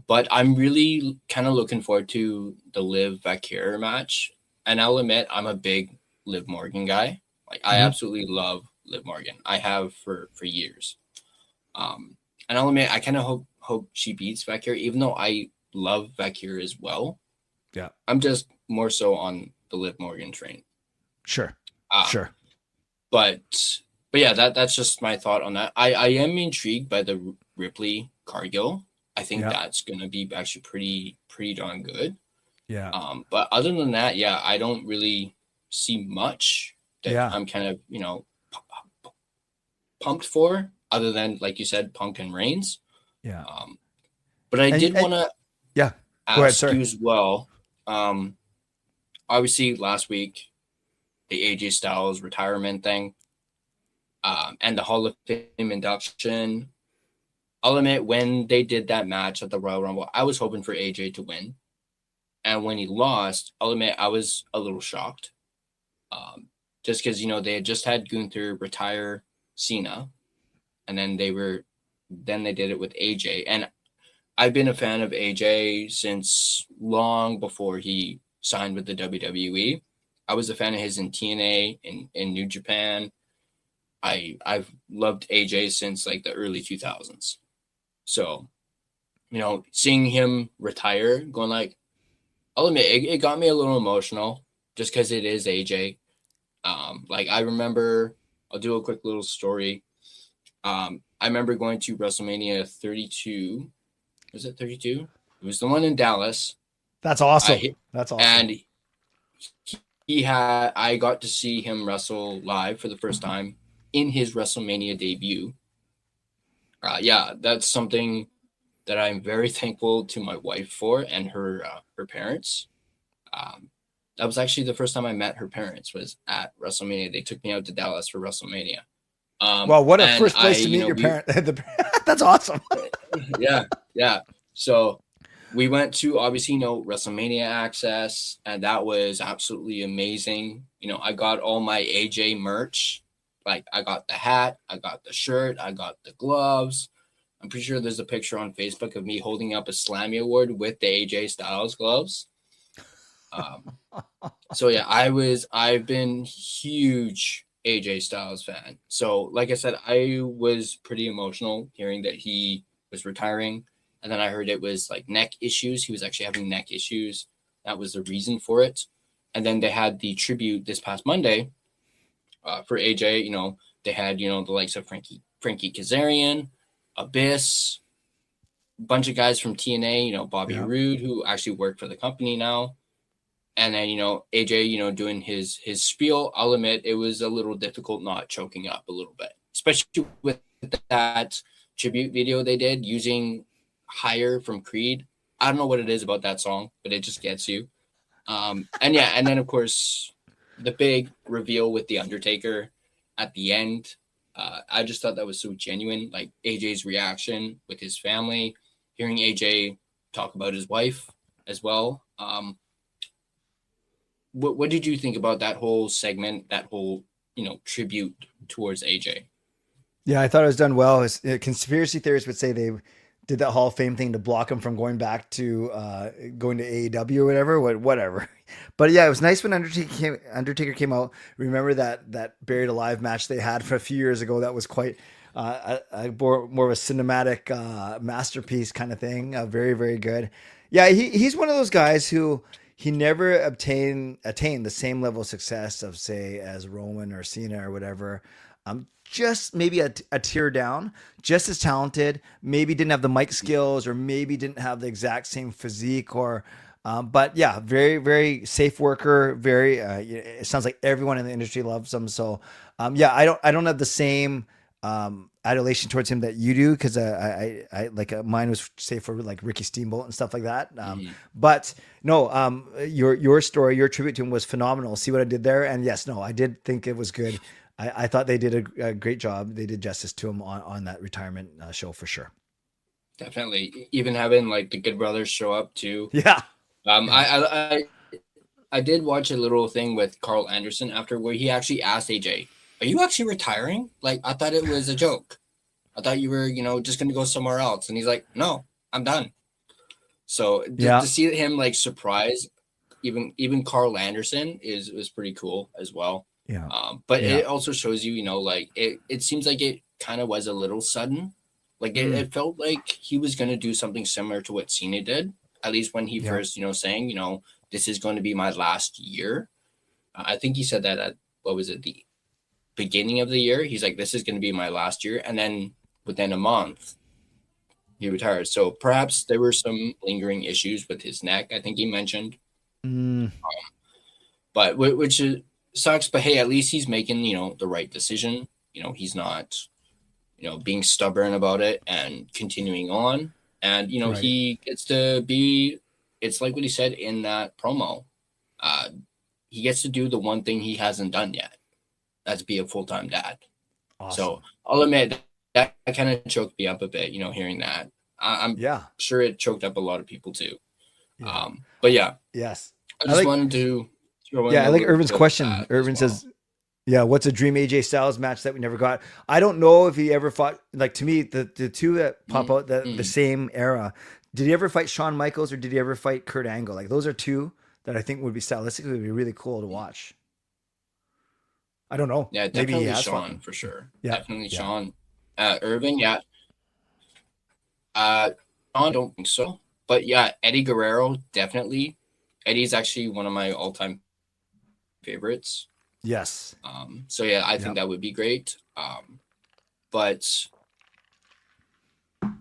But I'm really kind of looking forward to the Liv Vecchia match. And I'll admit I'm a big Liv Morgan guy. Like I absolutely love Liv Morgan. I have for years. And I'll admit, I kind of hope she beats Vecchia, even though I love Vecchia as well. Yeah. I'm just more so on the Liv Morgan train. Sure. But yeah, that's just my thought on that. I am intrigued by the Ripley Cargill. I think that's going to be actually pretty darn good. Yeah. But other than that, yeah, I don't really see much that I'm kind of, you know, pumped for. other than, like you said, Punk and Reigns. Yeah. But I did want to Go ahead, ask you as well. Obviously, last week, the AJ Styles retirement thing, and the Hall of Fame induction. I'll admit, when they did that match at the Royal Rumble, I was hoping for AJ to win. And when he lost, I'll admit I was a little shocked. Just because, they had just had Gunther retire Cena, and then they did it with AJ. And I've been a fan of AJ since long before he signed with the WWE. I was a fan of his in TNA, in New Japan. I've loved AJ since like the early 2000s. So, seeing him retire, going like, I'll admit it got me a little emotional just because it is AJ. Like I remember, I'll do a quick little story. I remember going to WrestleMania 32. Was it 32? It was the one in Dallas. That's awesome. That's awesome. And I got to see him wrestle live for the first time in his WrestleMania debut. That's something that I'm very thankful to my wife for, and her parents. That was actually the first time I met her parents, was at WrestleMania. They took me out to Dallas for WrestleMania. Well, what a first place to meet your parent. That's awesome. Yeah. So we went to, obviously, WrestleMania access, and that was absolutely amazing. I got all my AJ merch. Like, I got the hat, I got the shirt, I got the gloves. I'm pretty sure there's a picture on Facebook of me holding up a Slammy Award with the AJ Styles gloves. So yeah, I've been huge AJ Styles fan. So like I said, I was pretty emotional hearing that he was retiring. And then I heard it was like neck issues. He was actually having neck issues. That was the reason for it. And then they had the tribute this past Monday for AJ. They had, the likes of Frankie Kazarian, Abyss, a bunch of guys from TNA, Bobby Roode, who actually worked for the company now. And then, AJ, doing his spiel. I'll admit it was a little difficult not choking up a little bit, especially with that tribute video they did using Higher from Creed. I don't know what it is about that song, but it just gets you. And then, of course, the big reveal with The Undertaker at the end. I just thought that was so genuine, like AJ's reaction with his family, hearing AJ talk about his wife as well. What did you think about that whole segment, that whole, tribute towards AJ? Yeah, I thought it was done well. Conspiracy theorists would say they did that Hall of Fame thing to block him from going back to going to AEW or whatever. But yeah, it was nice when Undertaker came out. Remember that Buried Alive match they had for a few years ago? That was quite more of a cinematic masterpiece kind of thing. Very, very good. Yeah, he's one of those guys who he never attained the same level of success of, say, as Roman or Cena or whatever. Just maybe a tier down, just as talented, maybe didn't have the mic skills, or maybe didn't have the exact same physique, but yeah, very, very safe worker. Very, it sounds like everyone in the industry loves him. So, I don't have the same adulation towards him that you do, because I mine was, say, for like Ricky Steamboat and stuff like that. But no, your story, your tribute to him was phenomenal. See what I did there? And yes, no, I did think it was good. I thought they did a great job. They did justice to him on that retirement show for sure. Definitely. Even having like the Good Brothers show up too. Yeah. I did watch a little thing with Carl Anderson after, where he actually asked AJ, "Are you actually retiring? Like, I thought it was a joke. I thought you were, just going to go somewhere else." And he's like, "No, I'm done." So to see him like surprise even Carl Anderson was pretty cool as well. Yeah. But it also shows you, like it seems like it kind of was a little sudden. Like it felt like he was going to do something similar to what Cena did, at least when he first, saying, this is going to be my last year. I think he said that at, the beginning of the year. He's like, this is going to be my last year. And then within a month, he retired. So perhaps there were some lingering issues with his neck, I think he mentioned. But which sucks. But hey, at least he's making, the right decision. He's not being stubborn about it and continuing on. And, Right. he gets to be, it's like what he said in that promo. He gets to do the one thing he hasn't done yet. That's be a full-time dad. Awesome. So I'll admit that kind of choked me up a bit, hearing that. I'm Yeah. sure it choked up a lot of people too. Yeah. But yeah, Yes. I just wanted to throw in Yeah, a I like little Irvin's bit of question. that as Irvin well. says, yeah, what's a dream AJ Styles match that we never got? I don't know if he ever fought, like, to me, the two that pop out the same era. Did he ever fight Shawn Michaels or did he ever fight Kurt Angle? Like, those are two that I think would be stylistically would be really cool to watch. I don't know. Yeah, Maybe definitely he has Sean fought. for sure. Yeah, Definitely yeah. Sean. Irvin, yeah. I don't think so. But yeah, Eddie Guerrero, definitely. Eddie's actually one of my all-time favorites. Yes. So yeah, I think that would be great. But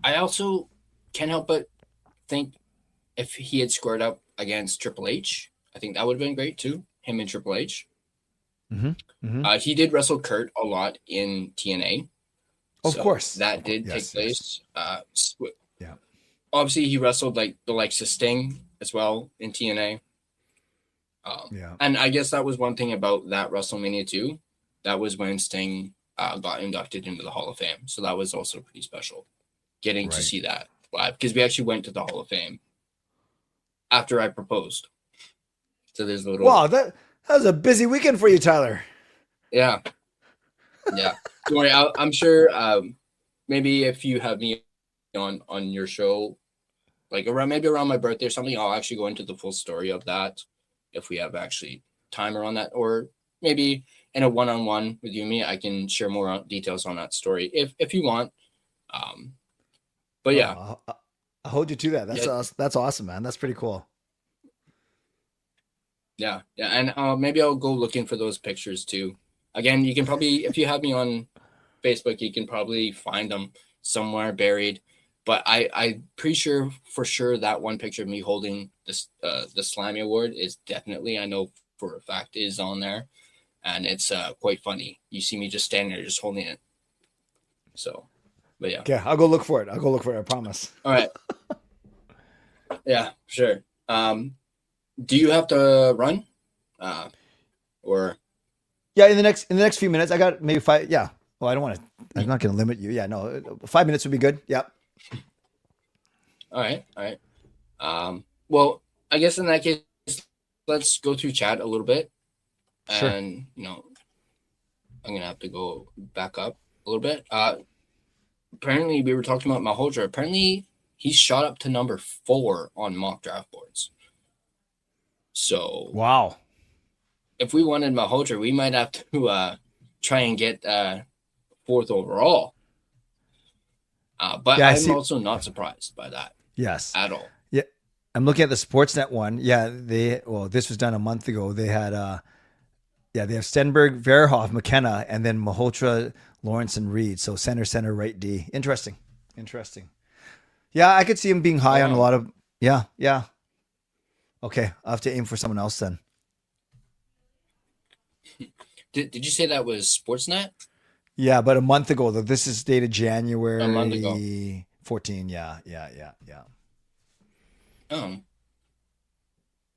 I also can't help but think if he had squared up against Triple H, I think that would have been great too. Him and Triple H. He did wrestle Kurt a lot in TNA. Of course. That did Yes, take place. Yeah. Obviously, he wrestled like the likes of Sting as well in TNA. Yeah. And I guess that was one thing about that WrestleMania too. That was when Sting got inducted into the Hall of Fame. So that was also pretty special getting to see that live because we actually went to the Hall of Fame after I proposed. So there's a little. Wow, that was a busy weekend for you, Tyler. Yeah. Yeah. Don't worry. I'm sure maybe if you have me on your show, like around my birthday or something, I'll actually go into the full story of that if we have actually time around that, or maybe in a one-on-one with you and me, I can share more details on that story if you want. But yeah, I'll hold you to that. That's awesome, man. That's pretty cool. Yeah, and maybe I'll go looking for those pictures too. Again, you can probably, if you have me on Facebook, you can probably find them somewhere buried. But I'm pretty sure for sure that one picture of me holding this the Slammy Award is definitely, I know for a fact, is on there, and it's quite funny. You see me just standing there, just holding it. So, but yeah. Okay, I'll go look for it. I promise. All right. Yeah, sure. Do you have to run? Or yeah, in the next few minutes, I got maybe 5. Yeah. Well, I don't want to. I'm not going to limit you. Yeah, no, 5 minutes would be good. Yeah. All right. Well, I guess in that case, let's go through chat a little bit, Sure. and I'm gonna have to go back up a little bit. Apparently, we were talking about Malhotra. Apparently, he's shot up to number 4 on mock draft boards. So Wow. if we wanted Malhotra, we might have to try and get 4th overall. But Yeah, I'm also not surprised by that Yes. at all. Yeah. I'm looking at the Sportsnet one. Yeah, this was done a month ago. They had they have Stenberg, Verhoff, McKenna, and then Malhotra, Lawrence, and Reed. So center, right D. Interesting. Yeah, I could see him being high on a lot of. Yeah. Okay, I'll have to aim for someone else then. Did you say that was Sportsnet? Yeah, but a month ago though. This is dated January A month ago. 14. Yeah. Oh,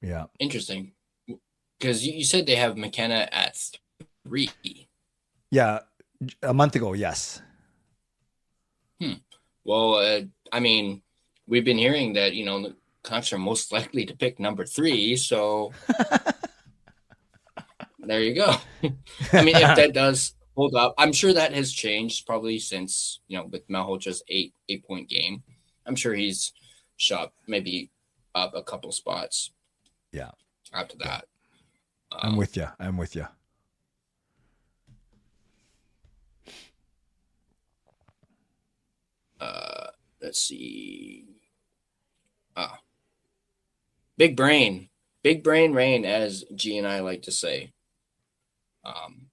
Yeah. interesting. Because you said they have McKenna at 3. Yeah, a month ago. Yes. Well, I mean, we've been hearing that the Canucks are most likely to pick number 3, so there you go. I mean, if that does hold up, I'm sure that has changed probably since with Malhotra's 8-point game. I'm sure he's shot maybe up a couple spots. Yeah. After that, I'm with you. let's see. Big brain rain, as G and I like to say.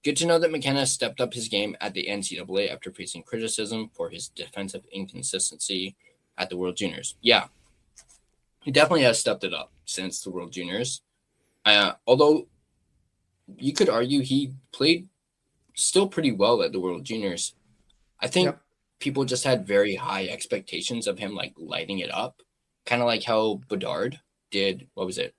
Good to know that McKenna stepped up his game at the NCAA after facing criticism for his defensive inconsistency at the World Juniors. Yeah, he definitely has stepped it up since the World Juniors. Although you could argue he played still pretty well at the World Juniors. I think people just had very high expectations of him, like lighting it up, kind of like how Bedard did. What was it,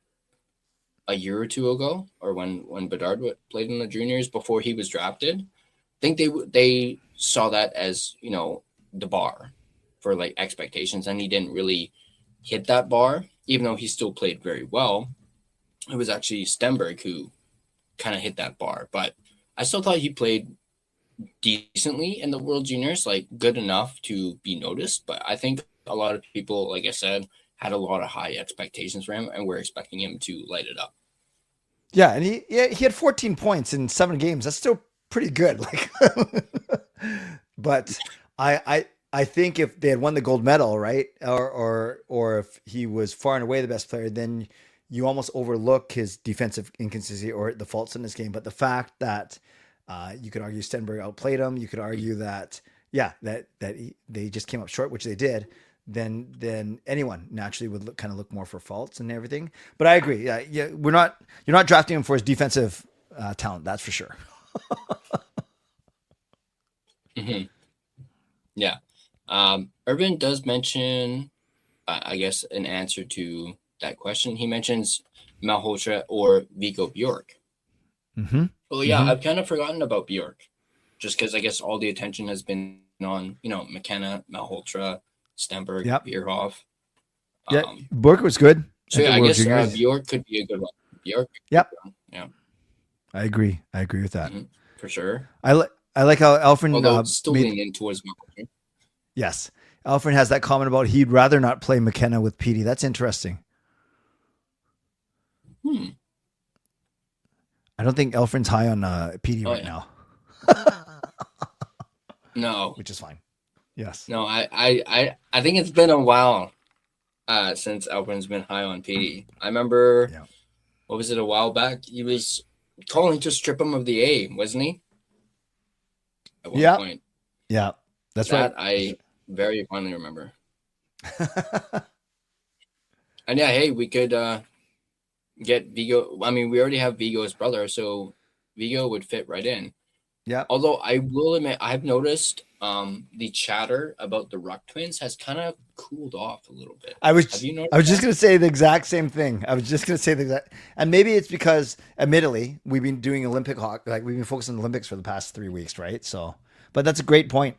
a year or two ago, or when Bedard played in the juniors before he was drafted? I think they saw that as, you know, the bar for like expectations, and he didn't really hit that bar, even though he still played very well. It was actually Stenberg who kind of hit that bar, but I still thought he played decently in the World Juniors, like good enough to be noticed. But I think a lot of people, like I said, had a lot of high expectations for him and were expecting him to light it up. Yeah, and he had 14 points in 7 games. That's still pretty good. Like, but I think if they had won the gold medal, right, or if he was far and away the best player, then you almost overlook his defensive inconsistency or the faults in this game. But the fact that you could argue Stenberg outplayed him, you could argue that they just came up short, which they did. Then anyone naturally would look more for faults and everything. But I agree. Yeah, you're not drafting him for his defensive talent. That's for sure. Mm-hmm. Yeah. Urban does mention, I guess, an answer to that question. He mentions Malhotra or Vigo Bjork. Mm-hmm. Well, yeah, I've kind of forgotten about Bjork, just because I guess all the attention has been on, you know, McKenna, Malhotra, Stenberg, Bierhoff. Yeah, Bjork was good. So yeah, I guess Bjork could be a good one. Bjork. Yep. Yeah. I agree with that. Mm-hmm. For sure. I like how Alfred still leaning in towards Malhotra. Yes. Alfred has that comment about he'd rather not play McKenna with Petey. That's interesting. I don't think Alfred's high on Petey right now. No. Which is fine. Yes. No, I think it's been a while since Alfred's been high on Petey. I remember, what was it, a while back? He was calling to strip him of the A, wasn't he? At one point. Yeah. That's that right. I very fondly remember. And yeah, hey, we could get Vigo. I mean, we already have Vigo's brother, so Vigo would fit right in. Yeah. Although I will admit, I've noticed the chatter about the Ruck twins has kind of cooled off a little bit. I was just going to say the exact same thing. And maybe it's because, admittedly, we've been doing Olympic hockey, like we've been focused on the Olympics for the past 3 weeks, right? So, but that's a great point.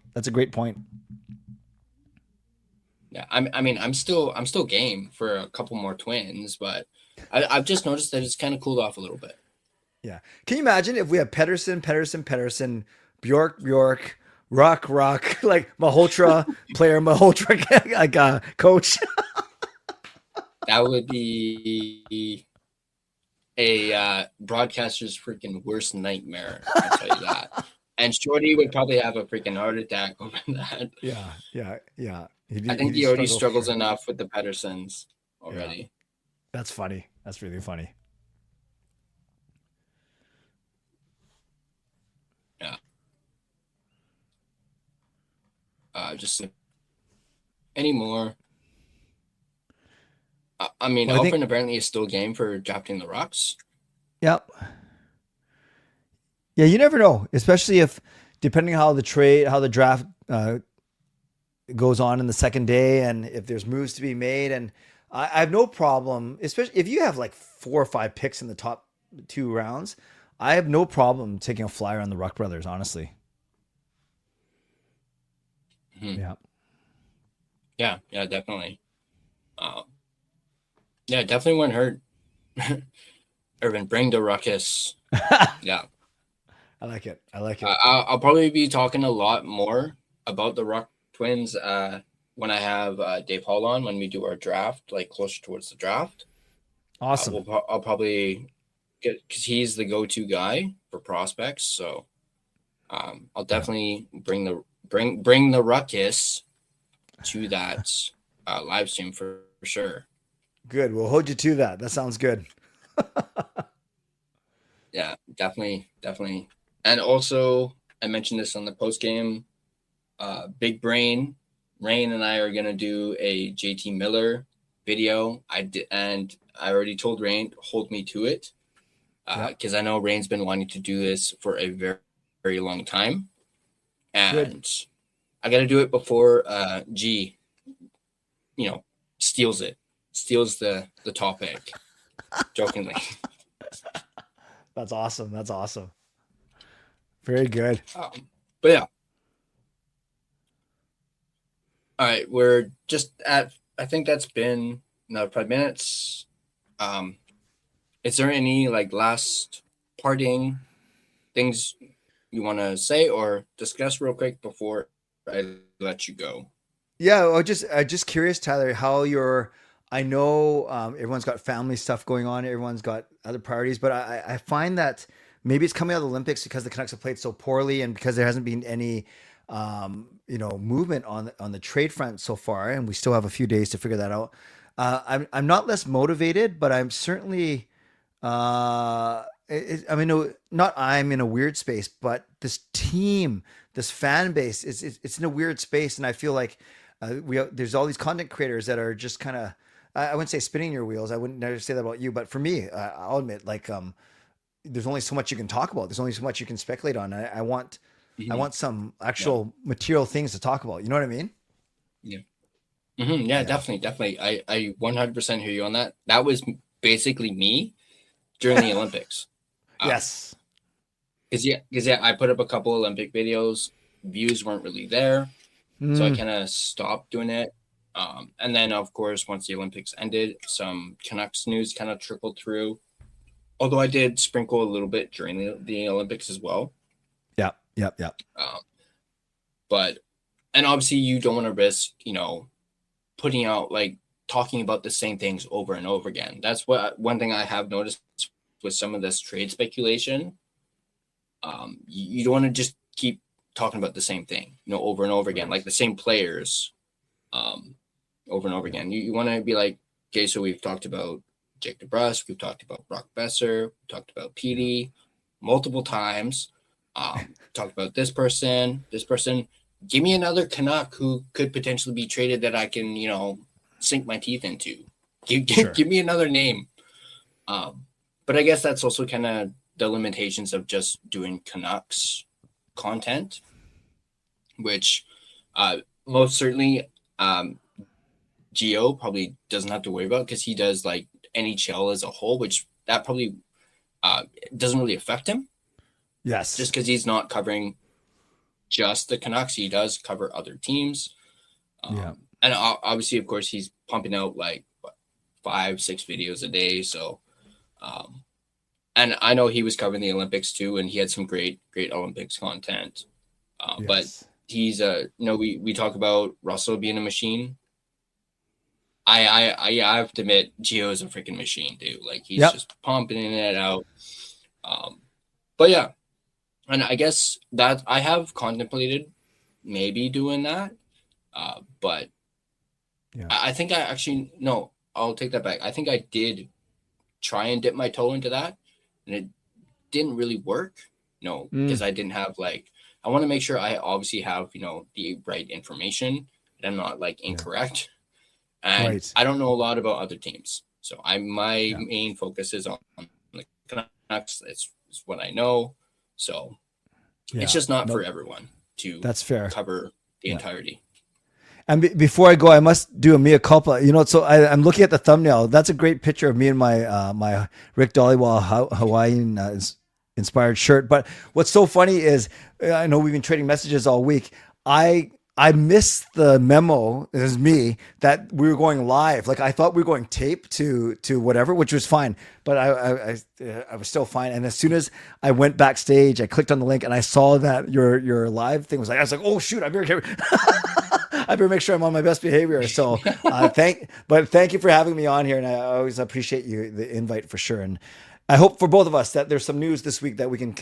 Yeah, I mean, I'm still game for a couple more twins, but I've just noticed that it's kind of cooled off a little bit. Yeah. Can you imagine if we have Pedersen, Bjork, Ruck, like Malhotra, player Malhotra, like coach? That would be a broadcaster's freaking worst nightmare. I'll tell you that. And Shorty would probably have a freaking heart attack over that. Yeah. I think he already struggles enough with the Pedersens already. Yeah. That's funny. That's really funny. Yeah. Just any more. I mean, Alfred apparently is still game for drafting the Rucks. Yep. Yeah, you never know, especially if, depending on how the draft goes on in the second day, and if there's moves to be made. And I have no problem, especially if you have like 4 or 5 picks in the top 2 rounds. I have no problem taking a flyer on the Ruck brothers, honestly. Mm-hmm. Yeah, definitely. Yeah, definitely wouldn't hurt. Urban, bring the ruckus. Yeah. I like it. I'll probably be talking a lot more about the Ruck twins when I have Dave Hall on, when we do our draft, like closer towards the draft. Awesome. I'll probably get, because he's the go-to guy for prospects. So I'll definitely bring the ruckus to that live stream for sure. Good. We'll hold you to that. That sounds good. Yeah, definitely. And also, I mentioned this on the post game. Big Brain, Rain, and I are gonna do a JT Miller video. I already told Rain, hold me to it, because I know Rain's been wanting to do this for a very, very long time, and I got to do it before G, steals the topic. Jokingly. That's awesome. That's awesome. Very good. But yeah. All right, we're just at. I think that's been another 5 minutes. Is there any last parting things you want to say or discuss real quick before I let you go? Yeah, well, just curious, Tyler, how I know everyone's got family stuff going on, everyone's got other priorities, but I find that maybe it's coming out of the Olympics because the Canucks have played so poorly and because there hasn't been any movement on the trade front so far, and we still have a few days to figure that out. I'm not less motivated, but I'm certainly I'm in a weird space, but this team, this fan base, it's in a weird space, and I feel like there's all these content creators that are just kind of, I wouldn't say spinning your wheels. I wouldn't never say that about you, but for me, I'll admit, there's only so much you can talk about. There's only so much you can speculate on. I want some actual material things to talk about. You know what I mean? Yeah. Mm-hmm. Yeah, definitely. I 100% hear you on that. That was basically me during the Olympics. Yes. Because I put up a couple Olympic videos. Views weren't really there. So I kind of stopped doing it. And then, of course, once the Olympics ended, some Canucks news kind of trickled through. Although I did sprinkle a little bit during the Olympics as well. Yep. But obviously you don't want to risk, putting out talking about the same things over and over again. That's one thing I have noticed with some of this trade speculation. You don't want to just keep talking about the same thing, over and over again, like the same players, over and over again. You want to be like, okay, so we've talked about Jake DeBrusk, we've talked about Brock Besser, we talked about Petey multiple times. Talked about this person. Give me another Canuck who could potentially be traded that I can, sink my teeth into. Give me another name. But I guess that's also kind of the limitations of just doing Canucks content, which most certainly Gio probably doesn't have to worry about because he does NHL as a whole, which that probably doesn't really affect him. Yes. Just because he's not covering just the Canucks, he does cover other teams. And obviously, of course, he's pumping out 5-6 videos a day. So, and I know he was covering the Olympics too, and he had some great Olympics content. Yes. But he's we talk about Russell being a machine. I have to admit, Gio is a freaking machine, dude. He's just pumping it out. But yeah. And I guess that I have contemplated maybe doing that. But I think I'll take that back. I think I did try and dip my toe into that, and it didn't really work. No, because I didn't have I want to make sure I obviously have, the right information and I'm not incorrect. And I don't know a lot about other teams. So my main focus is on the Canucks. It's what I know. So it's just not for everyone to cover the entirety. And before I go, I must do a mea culpa. So I'm looking at the thumbnail. That's a great picture of me in my my Rick Dhaliwal Hawaiian inspired shirt. But what's so funny is, I know we've been trading messages all week. I missed the memo, it was me, that we were going live. I thought we were going tape to whatever, which was fine, but I was still fine. And as soon as I went backstage, I clicked on the link and I saw that your live thing was I was like, oh shoot, I better make sure I'm on my best behavior. So thank you for having me on here, and I always appreciate the invite for sure. And I hope for both of us that there's some news this week that we can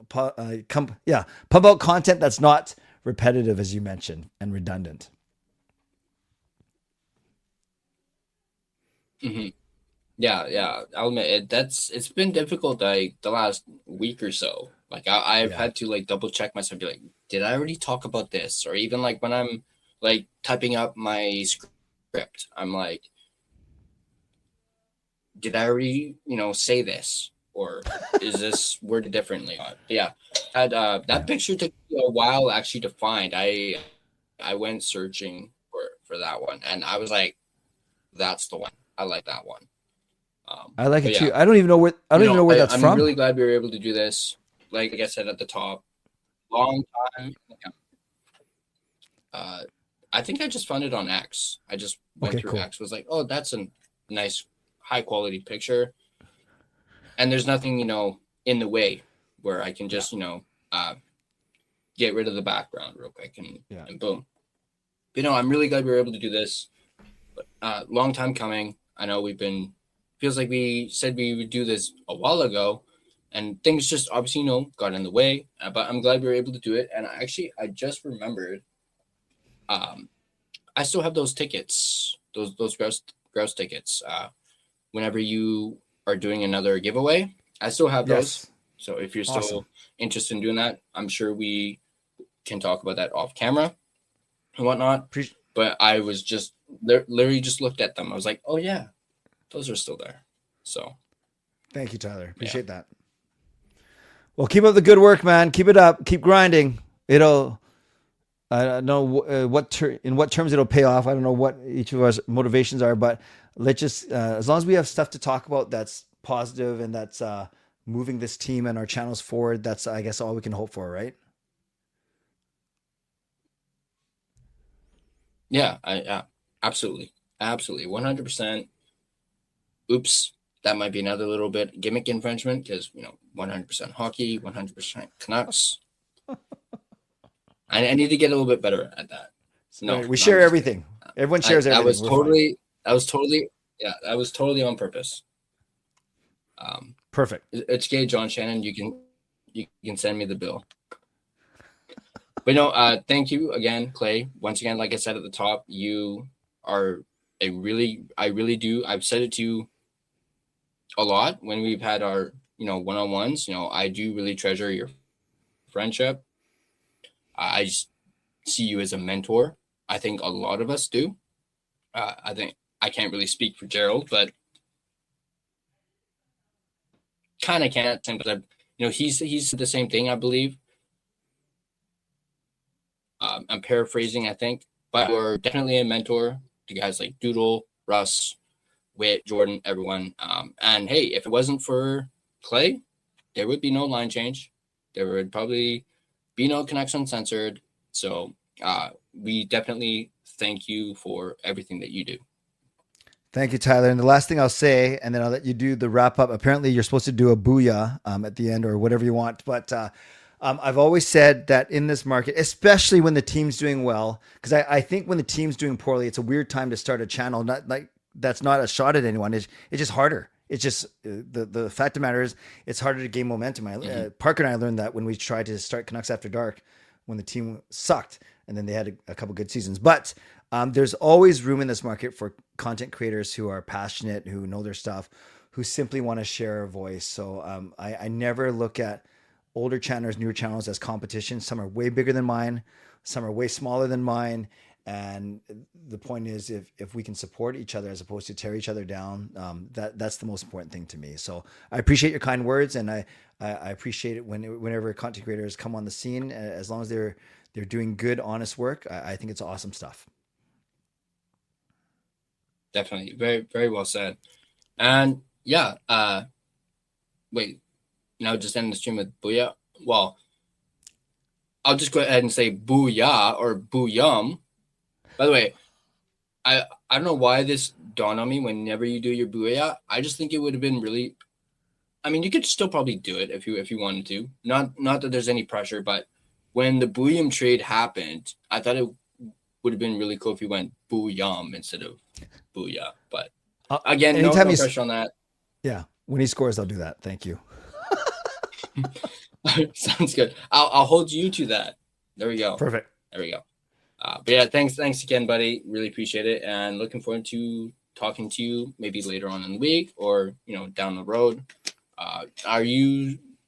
pump out content that's not repetitive, as you mentioned, and redundant. Mm-hmm. Yeah. I'll admit it's been difficult the last week or so. I've had to double check myself, be like, did I already talk about this? Or even when I'm typing up my script, I'm like, did I already say this? Or is this worded differently? Yeah. That picture took me a while actually to find. I I went searching for that one, and I was like, that's the one. I like that one. I like it but too. yeah. I don't even know where that's I'm from. really glad we were able to do this. Like I said at the top, long time. I think I just found it on X. I just went Okay, through cool. X. Was like, oh, that's a nice, high quality picture, and there's nothing in the way where I can just get rid of the background real quick and boom. But I'm really glad we were able to do this. Long time coming. I know feels like we said we would do this a while ago, and things just obviously got in the way. But I'm glad we were able to do it. And I just remembered. I still have those tickets, those grouse tickets. Whenever you are doing another giveaway, I still have those. So if you're still interested in doing that, I'm sure we can talk about that off camera and whatnot. But I was just literally just looked at them. I was like, oh yeah, those are still there. So thank you, Tyler. Appreciate that. Well, keep up the good work, man. Keep it up. Keep grinding. I don't know in what terms it'll pay off. I don't know what each of us motivations are, but let's just as long as we have stuff to talk about that's positive and that's moving this team and our channels forward, that's I guess all we can hope for, right? Yeah, absolutely, 100%. Oops, that might be another little bit gimmick infringement because 100% hockey, 100% Canucks. I need to get a little bit better at that. No, we share everything. Everyone shares everything. That was totally on purpose. Perfect. It's gay, John Shannon. You can send me the bill. But thank you again, Clay. Once again, like I said at the top, you are I really do. I've said it to you a lot when we've had our, one-on-ones. I do really treasure your friendship. I just see you as a mentor. I think a lot of us do. I think I can't really speak for Gerald, but kind of can't. But he's the same thing, I believe. I'm paraphrasing, I think, but we're definitely a mentor to guys like Doodle, Russ, Whit, Jordan, everyone. And hey, if it wasn't for Clay, there would be no line change. There would probably be no Canucks Uncensored. So we definitely thank you for everything that you do. Thank you, Tyler. And the last thing I'll say, and then I'll let you do the wrap up. Apparently you're supposed to do a booyah at the end or whatever you want. But I've always said that in this market, especially when the team's doing well, because I think when the team's doing poorly, it's a weird time to start a channel. Not like that's not a shot at anyone. It's just harder. It's just the fact of the matter is it's harder to gain momentum. Parker and I learned that when we tried to start Canucks After Dark when the team sucked and then they had a couple good seasons. But there's always room in this market for content creators who are passionate, who know their stuff, who simply want to share a voice. So I never look at older channels, newer channels as competition. Some are way bigger than mine. Some are way smaller than mine. And the point is, if we can support each other as opposed to tear each other down, that's the most important thing to me. So I appreciate your kind words, and I appreciate it whenever content creators come on the scene, as long as they're doing good, honest work. I think it's awesome stuff. Definitely, very, very well said. And yeah, just end the stream with booyah. Well, I'll just go ahead and say booyah or booyum. By the way, I don't know why this dawned on me whenever you do your booyah. I just think it would have been really. I mean, you could still probably do it if you wanted to. Not that there's any pressure, but when the booyum trade happened, I thought it would have been really cool if you went booyum instead of booyah. But again, no pressure on that. Yeah, when he scores, I'll do that. Thank you. Sounds good. I'll hold you to that. There we go. Perfect. There we go. But yeah, thanks again, buddy. Really appreciate it, and looking forward to talking to you maybe later on in the week or down the road.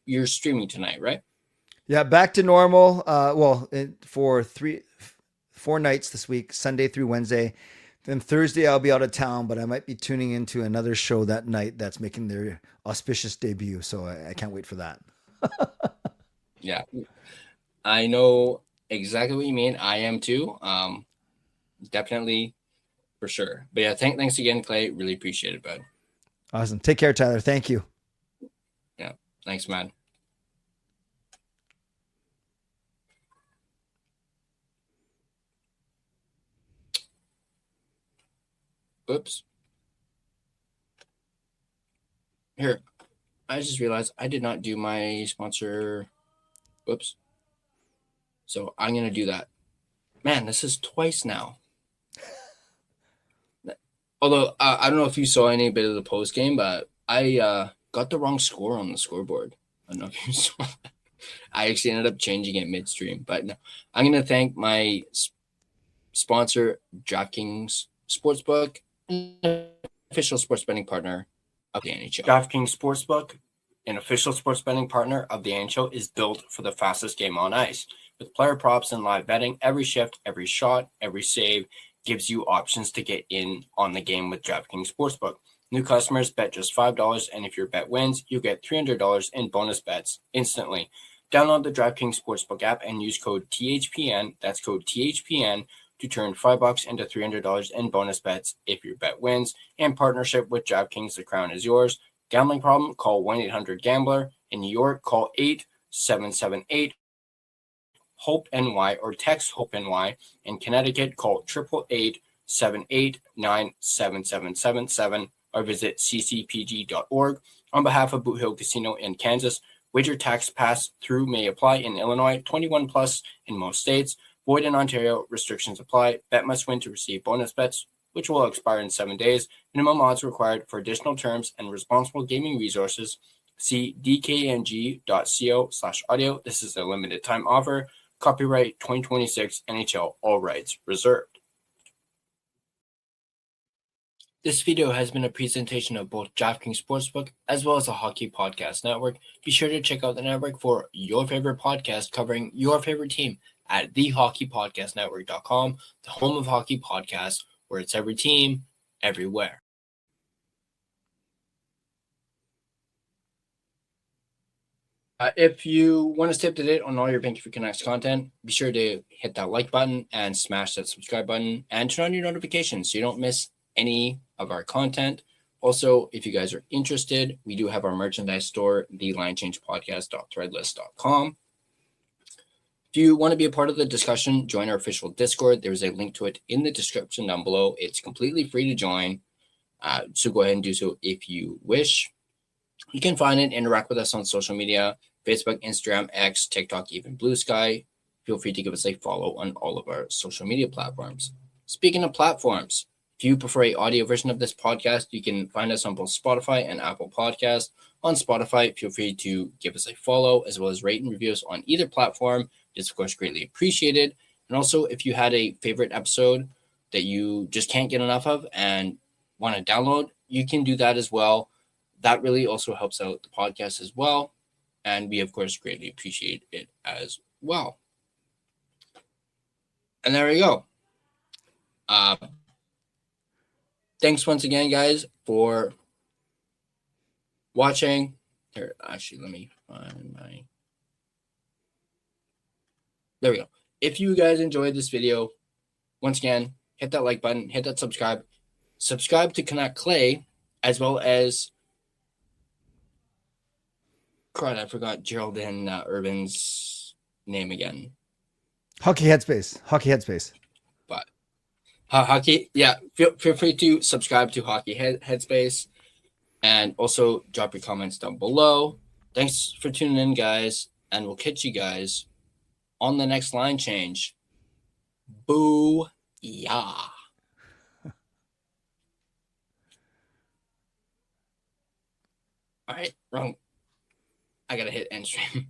You're streaming tonight, right? Yeah, back to normal. For 4 nights this week, Sunday through Wednesday. Then Thursday I'll be out of town, but I might be tuning into another show that night that's making their auspicious debut. So I can't wait for that. Yeah, I know exactly what you mean. I am too. Definitely, for sure. But yeah, thanks again, Clay. Really appreciate it, bud. Awesome. Take care, Tyler. Thank you. Yeah, thanks, man. Oops. Here, I just realized I did not do my sponsor. Whoops. So I'm going to do that. Man, this is twice now. Although, I don't know if you saw any bit of the post game, but I got the wrong score on the scoreboard. I don't know if you saw that. I actually ended up changing it midstream. But no, I'm going to thank my sponsor, DraftKings Sportsbook, official sports betting partner of the NHL. DraftKings Sportsbook, an official sports betting partner of the NHL, is built for the fastest game on ice. With player props and live betting, every shift, every shot, every save gives you options to get in on the game with DraftKings Sportsbook. New customers bet just $5, and if your bet wins, you get $300 in bonus bets instantly. Download the DraftKings Sportsbook app and use code THPN, that's code THPN, to turn $5 into $300 in bonus bets if your bet wins. In partnership with DraftKings, the crown is yours. Gambling problem? Call 1-800-GAMBLER. In New York, call 877-8-HOPE-NY or text HOPE-NY. In Connecticut, call 888-789-7777 or visit ccpg.org. On behalf of Boot Hill Casino in Kansas, wager tax pass-through may apply in Illinois, 21 plus in most states. Void in Ontario, restrictions apply. Bet must win to receive bonus bets, which will expire in 7 days. Minimum odds required. For additional terms and responsible gaming resources, see dkng.co/audio. This is a limited time offer. Copyright 2026 NHL, all rights reserved. This video has been a presentation of both DraftKings Sportsbook as well as the Hockey Podcast Network. Be sure to check out the network for your favorite podcast covering your favorite team at thehockeypodcastnetwork.com, the home of hockey podcasts, where it's every team, everywhere. If you want to stay up to date on all your Vancouver Canucks content, be sure to hit that like button and smash that subscribe button and turn on your notifications so you don't miss any of our content. Also, if you guys are interested, we do have our merchandise store, thelinechangepodcast.threadless.com. If you want to be a part of the discussion, join our official Discord. There's a link to it in the description down below. It's completely free to join, so go ahead and do so if you wish. You can find it, interact with us on social media, Facebook, Instagram, X, TikTok, even Blue Sky. Feel free to give us a follow on all of our social media platforms. Speaking of platforms, if you prefer an audio version of this podcast, you can find us on both Spotify and Apple Podcasts. On Spotify, feel free to give us a follow as well as rate and reviews on either platform. It's, of course, greatly appreciated. And also, if you had a favorite episode that you just can't get enough of and want to download, you can do that as well. That really also helps out the podcast as well. And we, of course, greatly appreciate it as well. And there we go. Thanks once again, guys, for watching. Here, actually, let me find my... There we go. If you guys enjoyed this video, once again, hit that like button, hit that subscribe. Subscribe to Canuck Clay, as well as... Crud, I forgot Geraldine Urban's name again. Hockey Headspace. But hockey, yeah, feel free to subscribe to Hockey Headspace, and also drop your comments down below. Thanks for tuning in, guys, and we'll catch you guys on the next line change. Boo, yeah. All right, wrong. I gotta hit end stream.